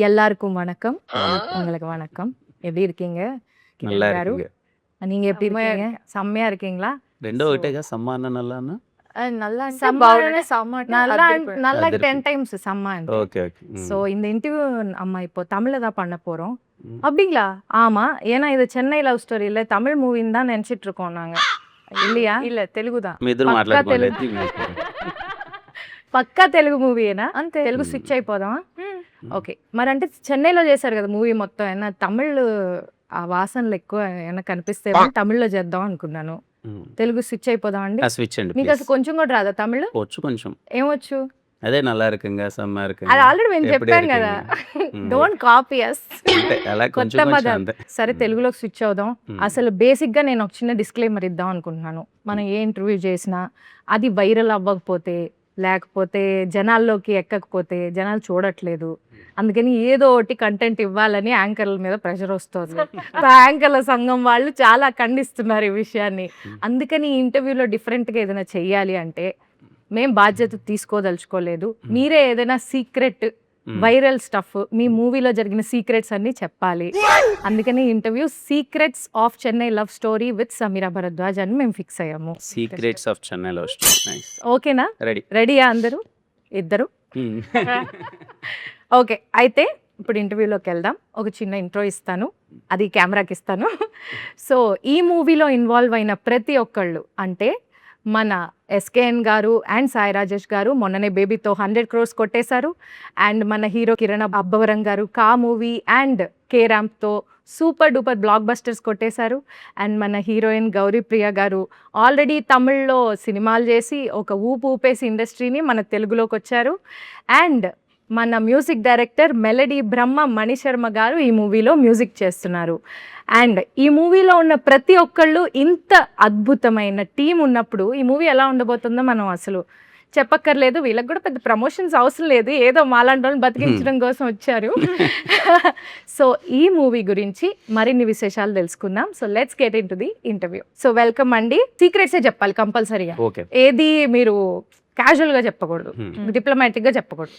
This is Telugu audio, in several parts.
எல்லாருக்கும் வணக்கம். உங்களுக்கு வணக்கம். எப்படி இருக்கீங்க? நல்லா கிரண் காரு. இருக்குங்க. நீங்க எப்படி செம்மையா இருக்கீங்க? செம்மையா இருக்கீங்களா? రెండో సో ఒకటేగా సమ్మాన నల్లానా? நல்லா అంటే సమ్మ బాగుంటే సమ్మ అంటే நல்லா అదిరిపోయి நல்லா అదిరిపోయి. 10 டைம்ஸ் செம்ம అంటే. Okay okay. ஸோ இந்த இன்டர்வியூ நம்ம இப்போ தமிழ்ல தான் பண்ண போறோம். ம். அப்படிங்களா? ஆமா. ஏன்னா இது சென்னை லவ் ஸ்டோரி இல்ல தமிழ் மூவின்னு தான் நினைச்சிட்டு இருக்கோம் நாங்க. இல்லையா? இல்ல తెలుగు தான் మీ ఇద్దరు పక్కా మాట్లాడుకోండి. తెలుగు. అయితే మీకు. పక్కా తెలుగు మూవీయేనా? అంతే తెలుగు మ్. స్విచ్ అయిపోదామా? మ్మ్. ఓకే. మరంటే చెన్నైలో చేశారు కదా మూవీ మొత్తం. ఏమన్నా తమిళ్ ఆ వాసనలు ఎక్కువ ఏమన్నా కనిపిస్తే తమిళ్లో చేద్దాం అనుకున్నాను. మ్. తెలుగు స్విచ్ అయిపోదాం అండి. ఆ స్విచ్ అండి మీకు ప్లీజ్. అసలు కొంచెం కూడా రాదా తమిళ్? వచ్చు కొంచెం. ఏమొచ్చు? అదే నల్లా இருக்குங்க సమ్మా అది இருக்குங்க. ఆల్రెడీ మేము ఎప్పుడే చెప్పాం కదా. இருக்குங்க. డోంట్ కాపీ అస్. అంతే అలా కొంచెం కొత్త కొంచెం పదం. అంతే. సరే మ్. తెలుగులోకి స్విచ్ అవుదాం. మ్. అసలు బేసిక్గా నేను ఒక చిన్న డిస్క్లైమర్ ఇద్దాం అనుకుంటున్నాను. మనం ఏ ఇంటర్వ్యూ చేసినా అది వైరల్ అవ్వకపోతే లేకపోతే జనాల్లోకి ఎక్కకపోతే జనాలు చూడట్లేదు. అందుకని ఏదో ఒకటి కంటెంట్ ఇవ్వాలని యాంకర్ల మీద ప్రెషర్ వస్తుంది. యాంకర్ల సంఘం వాళ్ళు చాలా ఖండిస్తున్నారు ఈ విషయాన్ని. అందుకని ఈ ఇంటర్వ్యూలో డిఫరెంట్గా ఏదైనా చెయ్యాలి అంటే మేం బాధ్యత తీసుకోదలుచుకోలేదు. మీరే ఏదైనా సీక్రెట్ మ్. వైరల్ స్టఫ్ మీ మూవీలో జరిగిన సీక్రెట్స్ అన్ని చెప్పాలి. అందుకని interview secrets of Chennai love story with Sameera Bharadwaj అని మేము ఫిక్స్ అయ్యాము. Secrets of Chennai love story. Nice. ఓకేనా? రెడీ. రెడీయా అందరూ? ఇద్దరు? ఓకే. అయితే ఇప్పుడు ఇంటర్వ్యూలోకి వెళ్దాం. ఒక చిన్న ఇంట్రో ఇస్తాను, అది కెమెరాకి ఇస్తాను. సో ఈ మూవీలో ఇన్వాల్వ్ అయిన ప్రతి ఒక్కళ్ళు అంటే మన ఎస్కేఎన్ గారు అండ్ సాయి రాజేష్ గారు మొన్ననే బేబీతో 100 crores కొట్టేశారు. అండ్ మన hero Kiran Abbavaram garu Ka movie and K ర్యాంప్తో సూపర్ డూపర్ బ్లాక్ బస్టర్స్ కొట్టేశారు. అండ్ మన హీరోయిన్ గౌరీ ప్రియ గారు ఆల్రెడీ తమిళ్లో సినిమాలు చేసి ఒక ఊపు ఊపేసి ఇండస్ట్రీని మన తెలుగులోకి వచ్చారు. అండ్ మన music director melody Brahma Mani Sharma గారు ఈ మూవీలో మ్యూజిక్ చేస్తున్నారు. అండ్ ఈ మూవీలో ఉన్న ప్రతి ఒక్కళ్ళు ఇంత అద్భుతమైన టీం ఉన్నప్పుడు ఈ మూవీ ఎలా ఉండబోతుందో మనం అసలు చెప్పక్కర్లేదు. వీళ్ళకి కూడా పెద్ద ప్రమోషన్స్ అవసరం లేదు, ఏదో మాలాంటి వాళ్ళని బతికించడం కోసం వచ్చారు. సో ఈ మూవీ గురించి మరిన్ని విశేషాలు తెలుసుకుందాం. So let's get in to the interview. So welcome అండి. సీక్రెట్సే చెప్పాలి కంపల్సరీగా. ఓకే. ఏది మీరు క్యాజువల్గా చెప్పకూడదు, మ్. డిప్లొమాటిక్గా చెప్పకూడదు.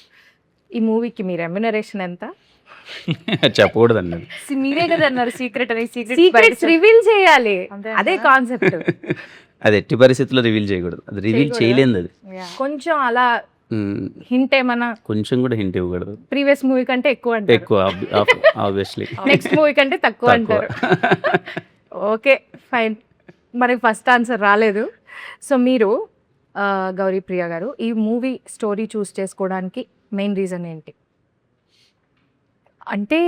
ఈ మూవీకి మీ రెమ్యునరేషన్ ఎంత? చెప్పకూడదండి. మీరే కదా అన్నారు సీక్రెట్ అని. సీక్రెట్స్ రివీల్ చేయాలి, అంతే అదే అంటారా? కాన్సెప్ట్. అది ఎట్టి పరిస్థితుల్లో రివీల్ చేయకూడదు. అది రివీల్ చేయలేదు అది. కొంచెం అలా మ్. హింట్ ఏమన్నా కొంచెం కూడా హింట్ ఇవ్వకూడదు. ప్రీవియస్ మూవీ కంటే ఎక్కువ అంటారు, ఎక్కువ ఆబ్వియస్లీ. నెక్స్ట్ మూవీ కంటే తక్కువ తక్కువ. అంటారు. Okay fine. మనకి ఫస్ట్ ఆన్సర్ రాలేదు. సో మీరు గౌరీ ప్రియ గారు ఈ మూవీ స్టోరీ చూస్ చేసుకోవడానికి మెయిన్ రీజన్ ఏంటి? అంటే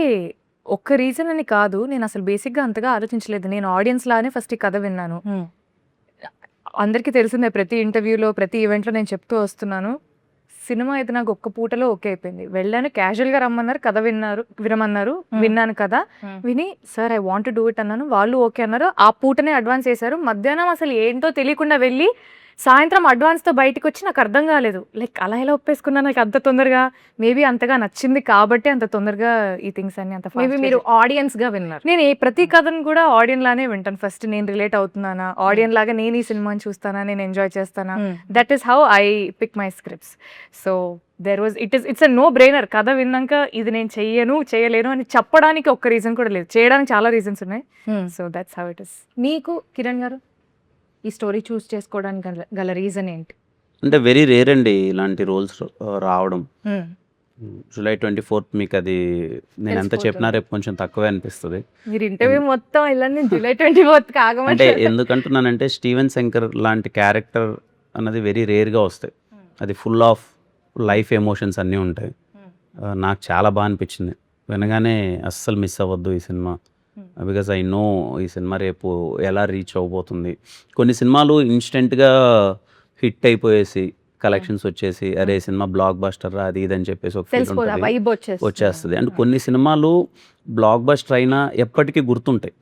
ఒక్క రీజన్ అని కాదు, నేను అసలు బేసిక్గా అంతగా ఆలోచించలేదు. నేను ఆడియన్స్ లానే ఫస్ట్ ఈ కథ విన్నాను. అందరికీ తెలిసిందే, ప్రతి ఇంటర్వ్యూలో ప్రతి ఈవెంట్లో నేను చెప్తూ వస్తున్నాను, సినిమా అయితే నాకు ఒక్క పూటలో ఓకే అయిపోయింది. వెళ్ళాను, క్యాజువల్గా రమ్మన్నారు, కథ వినమన్నారు, విన్నాను కదా, విని sir I want do it అన్నాను. వాళ్ళు ఓకే అన్నారు. ఆ పూటనే అడ్వాన్స్ చేశారు. మధ్యాహ్నం అసలు ఏంటో తెలియకుండా వెళ్ళి సాయంత్రం అడ్వాన్స్తో బయటకు వచ్చి నాకు అర్థం కాలేదు, లైక్ అలా ఎలా ఒప్పేసుకున్నా నాకు అంత తొందరగా. మేబీ అంతగా నచ్చింది కాబట్టి అంత తొందరగా ఈ థింగ్స్ అన్ని అంత మేబీ మీరు ఆడియన్స్గా విన్నారు. నేను ప్రతి కథను కూడా ఆడియన్ లానే వింటాను. ఫస్ట్ నేను రిలేట్ అవుతున్నానా, ఆడియన్ లాగా నేను ఈ సినిమాని చూస్తానా, నేను ఎంజాయ్ చేస్తానా, that is how I pick my scripts. So there was it's a no brainer. కథ విన్నాక ఇది నేను చేయలేను అని చెప్పడానికి ఒక్క రీజన్ కూడా లేదు, చేయడానికి చాలా రీజన్స్ ఉన్నాయి. So that's how it is. మీకు కిరణ్ గారు ఈ స్టోరీ చూస్ చేసుకోవడానికి గల రీజన్ ఏంటి? అంటే వెరీ రేర్ అండి ఇలాంటి రోల్స్ రావడం. జూలై 24th మీకు అది నేను ఎంత చెప్పినా రేపు కొంచెం తక్కువే అనిపిస్తుంది. మీరు ఇంటర్వ్యూ మొత్తం ఇలా జూలై 24th అంటే ఎందుకంటున్నానంటే స్టీవెన్ శంకర్ లాంటి క్యారెక్టర్ అన్నది వెరీ రేర్గా వస్తాయి. అది ఫుల్ ఆఫ్ లైఫ్ ఎమోషన్స్ అన్నీ ఉంటాయి. నాకు చాలా బాగా అనిపించింది వినగానే. అస్సలు మిస్ అవ్వద్దు ఈ సినిమా, బికాజ్ ఐ నో ఈ సినిమా రేపు ఎలా రీచ్ అవ్వబోతుంది. కొన్ని సినిమాలు ఇన్స్టెంట్గా హిట్ అయిపోయేసి కలెక్షన్స్ వచ్చేసి అరే సినిమా బ్లాక్ బస్టర్ అది ఇది అని చెప్పేసి ఒక ఫీల్ ఉంటుంది, వచ్చేస్తుంది. అండ్ కొన్ని సినిమాలు బ్లాక్ బస్టర్ అయినా ఎప్పటికీ గుర్తుంటాయి.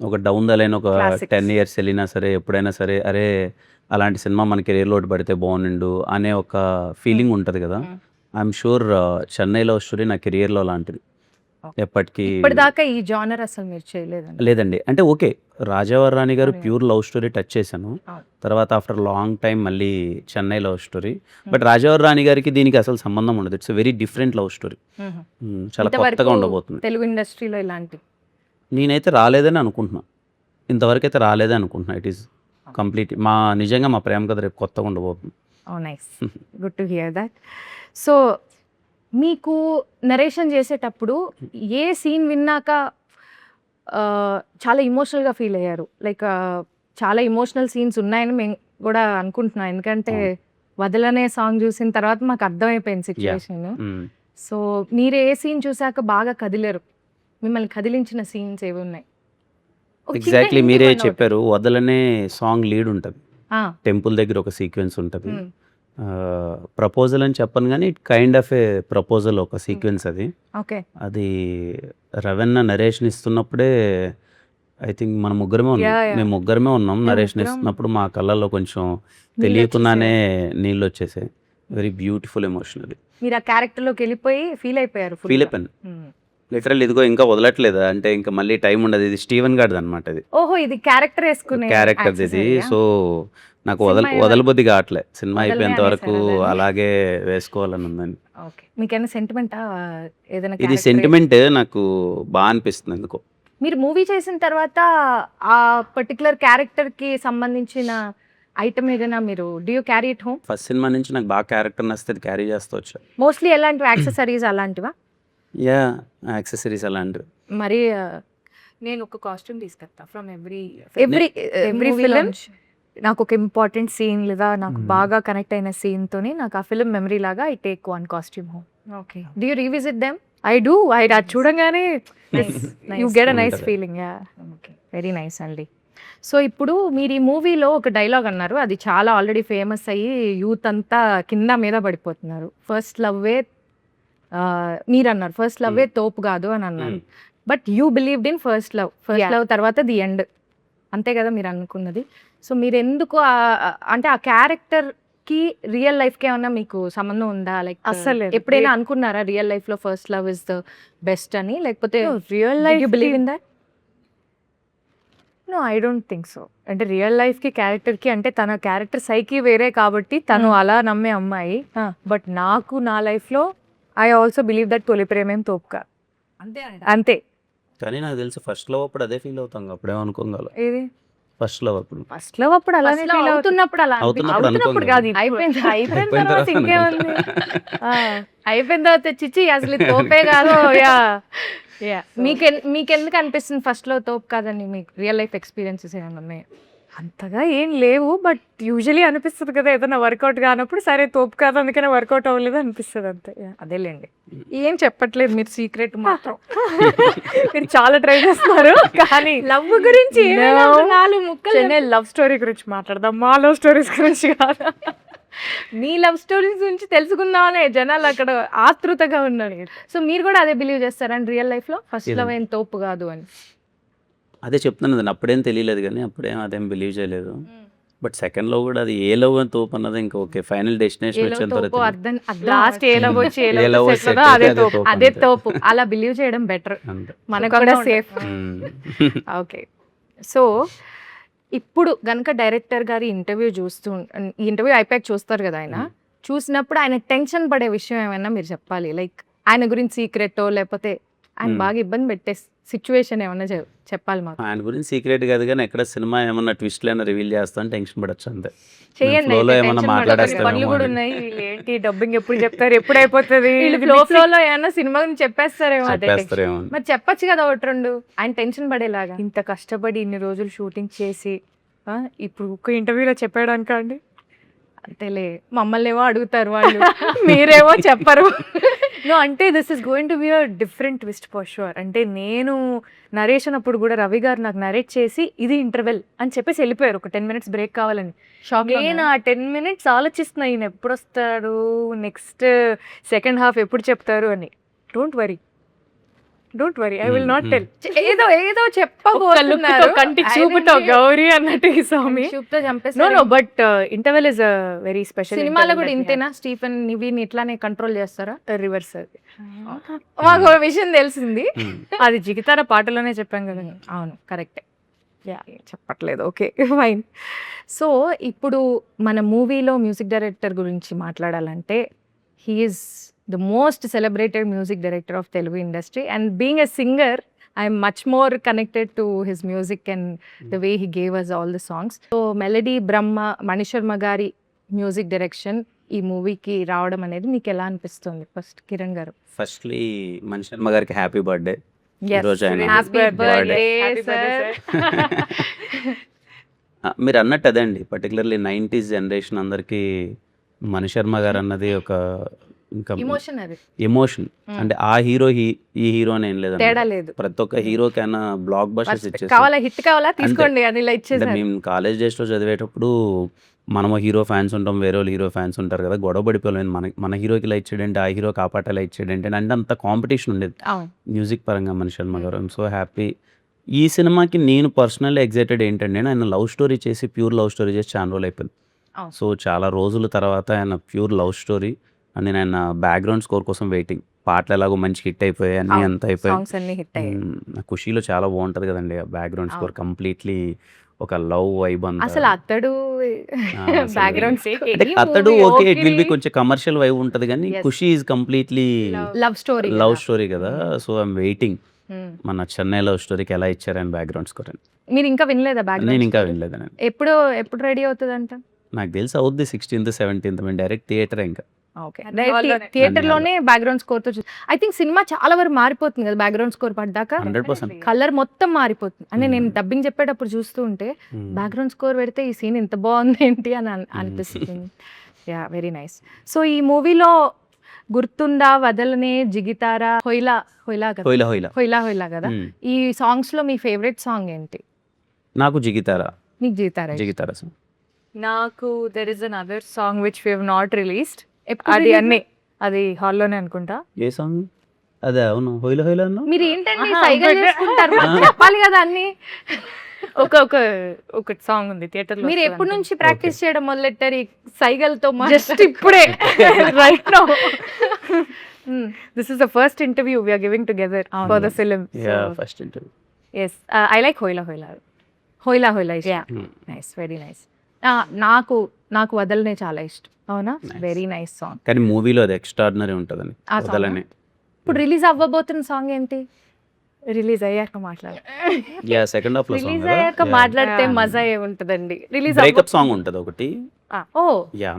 ఒక డౌన్ ద లైన్ ఒక 10 years వెళ్ళినా సరే ఎప్పుడైనా సరే అరే అలాంటి సినిమా మన కెరీర్లో పడితే బాగుండు అనే ఒక ఫీలింగ్ ఉంటుంది కదా. I'm sure Chennai love story నా కెరియర్లో లాంటిది. ఎప్పటికీ ఇప్పటిదాకా ఈ జానర్ అసలు మీరు చేయలేదండి. లేదండి. అంటే ఓకే. 'రాజావారి రాణి' గారు అవును. ప్యూర్ లవ్ స్టోరీ టచ్ చేశాను. అవును. తర్వాత ఆఫ్టర్ లాంగ్ టైమ్ మళ్ళీ 'చెన్నై లవ్ స్టోరీ.' బట్ 'రాజావారి రాణి' గారికి దీనికి అసలు సంబంధం ఉండదు. It's very different love story. చాలా ఇంతవరకు కొత్తగా ఉండబోతుంది. తెలుగు ఇండస్ట్రీలో ఇలాంటి నేనైతే రాలేదని అనుకుంటున్నా. ఇంతవరకైతే రాలేదే అనుకుంటున్నా. ఇట్ ఈస్ కంప్లీట్ నిజంగా మా ప్రేమ కథ రేపు కొత్తగా ఉండబోతుంది. Oh nice, good to hear that. So మీకు నరేషన్ చేసేటప్పుడు ఏ సీన్ విన్నాక చాలా ఇమోషనల్గా ఫీల్ అయ్యారు? లైక్ చాలా ఇమోషనల్ సీన్స్ ఉన్నాయని మేము కూడా అనుకుంటున్నాం, ఎందుకంటే వదలనే సాంగ్ చూసిన తర్వాత మాకు అర్థమైపోయింది సిచ్యువేషన్. సో మీరు ఏ సీన్ చూసాక బాగా కదిలేరు? మిమ్మల్ని కదిలించిన సీన్స్ ఏవి ఉన్నాయి? ఒక చిన్న ఎగ్జాక్ట్లీ hint మీరే ఇవ్వండి ఒకటి. చెప్పారు. వదలనే సాంగ్ లీడ్ ఉంటుంది. ఆ, టెంపుల్ దగ్గర ఒక సీక్వెన్స్ ఉంటుంది. మ్, ప్రపోజల్ అని చెప్పను కానీ it kind of A proposal ఒక సీక్వెన్స్ అది. ఓకే. అది రవెన్న నరేషన్ ఇస్తున్నప్పుడే ఐ థింక్ మన ముగ్గురమే ఉన్నాం. Yeah, yeah. మేము ముగ్గురమే ఉన్నాం. మేము నరేషన్ ముగ్గురం. ఇస్తున్నప్పుడు మా కళ్ళల్లో కొంచెం నీళ్ళు తెలియకుండానే నీళ్ళు వచ్చేసాయి. వెరీ బ్యూటిఫుల్ ఎమోషన్ అది. మీరు ఆ క్యారెక్టర్లోకి వెళ్ళిపోయి ఫీల్ అయిపోయారు full ఫీల్ గా. అయిపోయాను. మ్. లిటరల్ ఇదిగో ఇంకా వదలట్లేదు అంటే ఇంకా మళ్ళీ టైం ఉండదు. ఇది స్టీవెన్ గార్డ్ అనమాట. ఇది ఓహో, ఇది క్యారెక్టర్ వేసుకునే క్యారెక్టర్ ఇది. accessory ఆ? సో నాకు సినిమా వదలబుద్ధి కావట్లే. సినిమా వదలనే అయిపోయేంత వరకు అనేసారా దాన్ని? అలాగే వేసుకోవాలని ఉందని. ఓకే. మీకేమైనా సెంటిమెంట్ ఏదైనా ఇది character సెంటిమెంట్ నాకు బాగా అనిపిస్తుంది ఎందుకో. మీరు మూవీ చేసిన తర్వాత ఆ పర్టికులర్ క్యారెక్టర్ కి సంబంధించిన ఐటమ్ ఏదైనా మీరు do you carry it home? First cinema నుంచి నాకు బాగా క్యారెక్టర్ నచ్చితే క్యారీ చేస్తూ వచ్చా. మోస్ట్లీ ఎలాంటివి యాక్సెసరీస్ అలాంటివా? యా యాక్సెసరీస్ అలాంటివి. మరి నేను ఒక కాస్ట్యూమ్ తీసుకొస్తా from every every movie film. launch. నాకు ఒక ఇంపార్టెంట్ సీన్ లేదా నాకు బాగా కనెక్ట్ అయిన సీన్ తోని నాకు ఆ ఫిలిం మెమరీ లాగా I take one costume home. Okay. Do you revisit them? I do. అది చూడంగానే యూ గెట్ అ నైస్ ఉంటది. Feeling. Yeah, okay, very nice అండి. సో ఇప్పుడు మీరు ఈ మూవీలో ఒక డైలాగ్ అన్నారు, అది చాలా ఆల్రెడీ ఫేమస్ అయ్యి యూత్ అంతా కింద మీద పడిపోతున్నారు. ఫస్ట్ లవ్వే మీరు అన్నారు ఫస్ట్ లవ్వే తోపు కాదు అని అన్నారు. But you believed in first love. First Yeah. Love తర్వాత ది ఎండ్, అంతే కదా మీరు అనుకున్నది? సో మీరు ఎందుకు అంటే ఆ క్యారెక్టర్ కి రియల్ లైఫ్ కి ఏమన్నా మీకు సంబంధం ఉందా? లైక్ అస్సలు లేదు. ఎప్పుడైనా అనుకున్నారా రియల్ లైఫ్ లో first love is the best అని? లేకపోతే real you life believe in that? No, I don't think so. అంటే రియల్ లైఫ్కి క్యారెక్టర్కి అంటే తన క్యారెక్టర్ సైకి వేరే కాబట్టి తను అలా నమ్మే అమ్మాయి. బట్ నాకు నా లైఫ్లో ఐ ఆల్సో బిలీవ్ దట్ తొలి ప్రేమేం తోపుగా అంతే. కానీ నాకు తెలిసి ఫస్ట్ లవ్ అప్పుడు అదే ఫీల్ అవుతాం. అప్పుడేమనుకోగల ఏది ఫస్ట్ లవ్ అప్పుడు ఫస్ట్ లవ్ అప్పుడు అలానే feel అవుతుంది. అవుతున్నప్పుడు అలా అవుతున్నప్పుడు అవుతున్నప్పుడు అనుకోం కాదు, కదా. అయిపోయింది. అయిపోయిన అయిపోయిన తర్వాత తర్వాత ఇంకేముంది. అయిపోయిన తర్వాత చిచ్చి అసలు ఇది తోపే కాదు. మీకెందుకు అనిపిస్తుంది ఫస్ట్ లో తోపు కాదని? మీకు రియల్ లైఫ్ ఎక్స్పీరియన్సెస్ ఏమైనా ఉన్నాయి? అంతగా ఏం లేవు, బట్ యూజువలీ అనిపిస్తుంది కదా ఏదైనా వర్కౌట్ కానప్పుడు, సరే తోపు కాదు అందుకనే వర్కౌట్ అవ్వలేదు అనిపిస్తుంది అంతే. Yeah. అదేలేండి, ఏం చెప్పట్లేదు మీరు సీక్రెట్ మాత్రం. మీరు చాలా ట్రై చేస్తున్నారు కానీ లవ్ గురించి ఏమైనా No. ఒక నాలుగు ముక్కలు చెన్నై లవ్ స్టోరీ గురించి మాట్లాడదాం, మా లవ్ స్టోరీస్ గురించి కాదు. మీ లవ్ స్టోరీస్ గురించి తెలుసుకుందామనే జనాలు అక్కడ ఆతృతగా ఉన్నారు. సో మీరు కూడా అదే బిలీవ్ చేస్తారని రియల్ లైఫ్ లో ఫస్ట్ లవ్ ఏం తోపు కాదు అని? అదే చెప్తున్నాను కదండి, అప్పుడేం తెలియలేదు కానీ అప్పుడేం అదేం బిలీవ్ చేయలేదు. బట్ సెకండ్ లో కూడా అది ఏ లవ్ అని తోపు అన్నది ఇంకా ఓకే ఫైనల్ డెస్టినేషన్ ఏలో వచ్చేంత తోపు వరకు అర్థం లాస్ట్ ఏ లవ్ వచ్చి ఏ ఏ లవ్ love సెట్ వచ్చి అవుతుందో set అదే అయితే తోపు. అదే అంతే. తోపు. అలా బిలీవ్ చేయడం బెటర్, అంతే. మనకు కూడా సుఖంగా సేఫ్. ఓకే. సో ఇప్పుడు గనక డైరెక్టర్ గారి ఇంటర్వ్యూ ఈ ఇంటర్వ్యూ అయిపోయాక చూస్తారు కదా ఆయన, చూసినప్పుడు ఆయన టెన్షన్ పడే విషయం ఏమైనా మీరు చెప్పాలి. లైక్ ఆయన గురించి సీక్రెట్ లేకపోతే ఆయన బాగా ఇబ్బంది పెట్టే సిచ్యువేషన్ ఏమైనా చెప్పాలి మాకు. ఆయన గురించి సీక్రెట్ కాదు కానీ ఎక్కడ సినిమా ఏమన్నా ట్విస్ట్లు ఏమైనా రివీల్ చేస్తాను టెన్షన్ పడచ్చు అంతే. చేయండి ఫ్లోలో అయితే, ఏమన్నా tension పడకండి. మాట్లాడేస్తామేమో పనులు కూడా అని. ఉన్నాయి. వీళ్ళు ఏంటి డబ్బింగ్ ఎప్పుడు చెప్తారు, ఎప్పుడు అయిపోతుంది, వీళ్ళు ఫ్లో ఏమైనా సినిమా గురించి చెప్పేస్తారేమో. చెప్పేస్తారేమో అని. మరి చెప్పొచ్చు కదా ఒకటి రెండు, ఆయన టెన్షన్ పడేలాగా. ఇంత కష్టపడి ఇన్ని రోజులు షూటింగ్ చేసి ఇప్పుడు ఒక ఇంటర్వ్యూలో చెప్పాడానిక అండి? అంతేలే, మమ్మల్ని ఏమో అడుగుతారు వాళ్ళు, మీరేమో చెప్పరు. నో, అంటే this is going to be a different twist for sure. అంటే నేను నరేషన్ అప్పుడు కూడా రవి గారు నాకు నరేట్ చేసి ఇది ఇంటర్వెల్ అని చెప్పేసి వెళ్ళిపోయారు, ఒక 10 minutes బ్రేక్ కావాలని. నేను ఆ 10 minutes ఆలోచిస్తున్నా ఈయన ఎప్పుడు వస్తాడు, నెక్స్ట్ సెకండ్ హాఫ్ ఎప్పుడు చెప్తారు అని. Don't worry, don't worry I will not tell. ఏదో ఏదో లుక్తో చెప్పబోతున్నారు కంటి చూపుతో గౌరీ అన్నట్టు ఈ స్వామి. చూపుతో నో చంపేస్తారు. No but interval is a very special. సినిమాలో కూడా ఇంతేనా స్టీఫెన్ నివిని ఇట్లానే కంట్రోల్ చేస్తారా? రివర్స్ అది. మాకు ఒక విషయం తెలిసింది. అది జిగితార పాటలోనే చెప్పాం కదా. అవును కరెక్టే. చెప్పట్లేదు. Okay fine. సో ఇప్పుడు మన మూవీలో మ్యూజిక్ డైరెక్టర్ గురించి మాట్లాడాలంటే he is the most celebrated music director of Telugu industry and being a singer I'm much more connected to his music and the way he gave us all the songs. So melody Brahma Mani Sharma గారి మ్యూజిక్ డైరెక్షన్ ఈ మూవీకి రావడం అనేది మీకు ఎలా అనిపిస్తుంది? ఫస్ట్ కిరణ్ గారు. ఫస్ట్లీ మణిశర్మ గారికి హ్యాపీ బర్త్డే. Yes. ఈరోజు ఆయన Happy birthday, Happy birthday, sir. మీరు అన్నట్టు అదే అండి, పర్టికులర్లీ 90s జనరేషన్ అందరికీ మణిశర్మ గారు అన్నది ఒక ఇంకా ఎమోషన్ అది ఎమోషన్. అంటే ఆ హీరో ఈ హీరో అని ఏం తేడా లేదండి, లేదు. ప్రతి ఒక్క హీరోకైనా బ్లాక్ బస్టర్స్ ఇచ్చేసి. కావాలా హిట్ కావాలా తీసుకోండి అని ఇలా అంటే ఇచ్చేసారు. మేము కాలేజ్ డేస్లో చదివేటప్పుడు మనము హీరో ఫ్యాన్స్ ఉంటాం, వేరే వాళ్ళు హీరో ఫ్యాన్స్ ఉంటారు కదా, గొడవ పడిపోలేము. మన హీరోకి ఇలా ఇచ్చాడంటే ఆ హీరో కాపాట ఇలా ఇచ్చాడంటే అంటే అంత కాంపిటీషన్ ఉండేది అవును. మ్యూజిక్ పరంగా మణిశర్మ గారు. I'm so happy. ఈ సినిమాకి నేను పర్సనల్లీ ఎగ్జైటెడ్ ఏంటంటే ఆయన లవ్ స్టోరీ చేసి, ప్యూర్ లవ్ స్టోరీ చేసి చాలా రోజులు అయిపోయింది. అవును. సో చాలా రోజుల తర్వాత ఆయన ప్యూర్ లవ్ స్టోరీ అండ్ నేను ఆయన బ్యాక్గ్రౌండ్ స్కోర్ కోసం వెయిటింగ్. పాటలు ఎలాగో మంచి హిట్ అయిపోయాయి, అన్నీ అవును. అంత అయిపోయాయి. సాంగ్స్ అన్ని హిట్ అయ్యాయి. ఖుషీలో చాలా బాగుంటది కదండి ఆ బ్యాక్గ్రౌండ్ స్కోర్, అవును. కంప్లీట్లీ ఒక లవ్ వైబ్ అంతా. అసలు అతడు అసలు బ్యాక్గ్రౌండ్ అంటే అతడు ఓకే, ఇట్ విల్ బి కొంచెం కమర్షియల్ వైబ్ ఉంటది కానీ Yes. Kushi is completely love story. Love story కదా. సో ఐఎమ్ వెయిటింగ్ మన చెన్నై లవ్ స్టోరీకి ఎలా ఇచ్చారు ఆయన బ్యాక్గ్రౌండ్ స్కోర్ అని. మీరు ఇంకా వినలేదా నేను బ్యాక్గ్రౌండ్? ఇంకా వినలేదండి. ఎప్పుడు రెడీ అవుతుందంట? నాకు తెలిసి అవుద్ది 16th 17th. మేము డైరెక్ట్ థియేటర్ ఇంకా. ఓకే. హాల్లోనే. థియేటర్ లోనే బ్యాక్గ్రౌండ్ స్కోర్ తో ఐ థింక్ సినిమా చాలా వరకు మారిపోతుంది కదా బ్యాక్గ్రౌండ్ స్కోర్ పడ్డాక. 100%. కలర్ మొత్తం మారిపోతుంది. అంటే నేను Hmm. డబ్బింగ్ చెప్పేటప్పుడు చూస్తూ ఉంటే బ్యాక్గ్రౌండ్ స్కోర్ పెడితే ఈ సీన్ ఇంత బాగుంది ఏంటి అని అనిపిస్తుంది. Yeah very nice. సో ఈ మూవీలో గుర్తుందా, వదలనే, జిగితారా, హొయిలా కదా, హోయిలా హోయిలా. హొయిలా కదా, Hmm. ఈ సాంగ్స్ లో మీ ఫేవరెట్ సాంగ్ ఏంటి? నాకు జిగితారా. మీకు జిగితారా? జిగితారా సాంగ్. నాకు there is another song which we have not released. ఎప్పుడు అది release? అన్ని అది హాల్లోనే అనుకుంటా. ఏ సాంగ్ అదే? అవును హోయిలా హోయిలా అన్నా. మీరు ఏంటండి ఆహా, సైగలు ఒకటే. చేసుకుంటారు? మాకు చెప్పాలి కదా అన్ని. ఒక సాంగ్ ఉంది థియేటర్ లో. మీరు ఎప్పటి నుంచి ప్రాక్టీస్ చేయడం మొదలెట్టారు ఈ సైగలతో? జస్ట్ ఇప్పుడే right now. This is the first interview we are giving together for the film. Ya first interview. yes I like హోయిలా హొయిలా Yeah. Nice, very nice. నాకు వదలనే చాలా ఇష్టం. అవునా? Nice. Very nice song. కానీ మూవీలో అది ఎక్స్ట్రాడినరీ ఉంటుందని ఆ song? వదలని. ఇప్పుడు రిలీజ్ అవ్వబోతున్న సాంగ్ ఏంటి? రిలీజ్ అయ్యాక మాట్లాడు. యా సెకండ్ హాఫ్ లో రిలీజ్ సాంగ్ అయ్యాక మాట్లాడితే Yeah. మజా ఏముంటదండి. రిలీజ్ బ్రేకప్ సాంగ్ ఉంటది ఒకటి. ఓ యా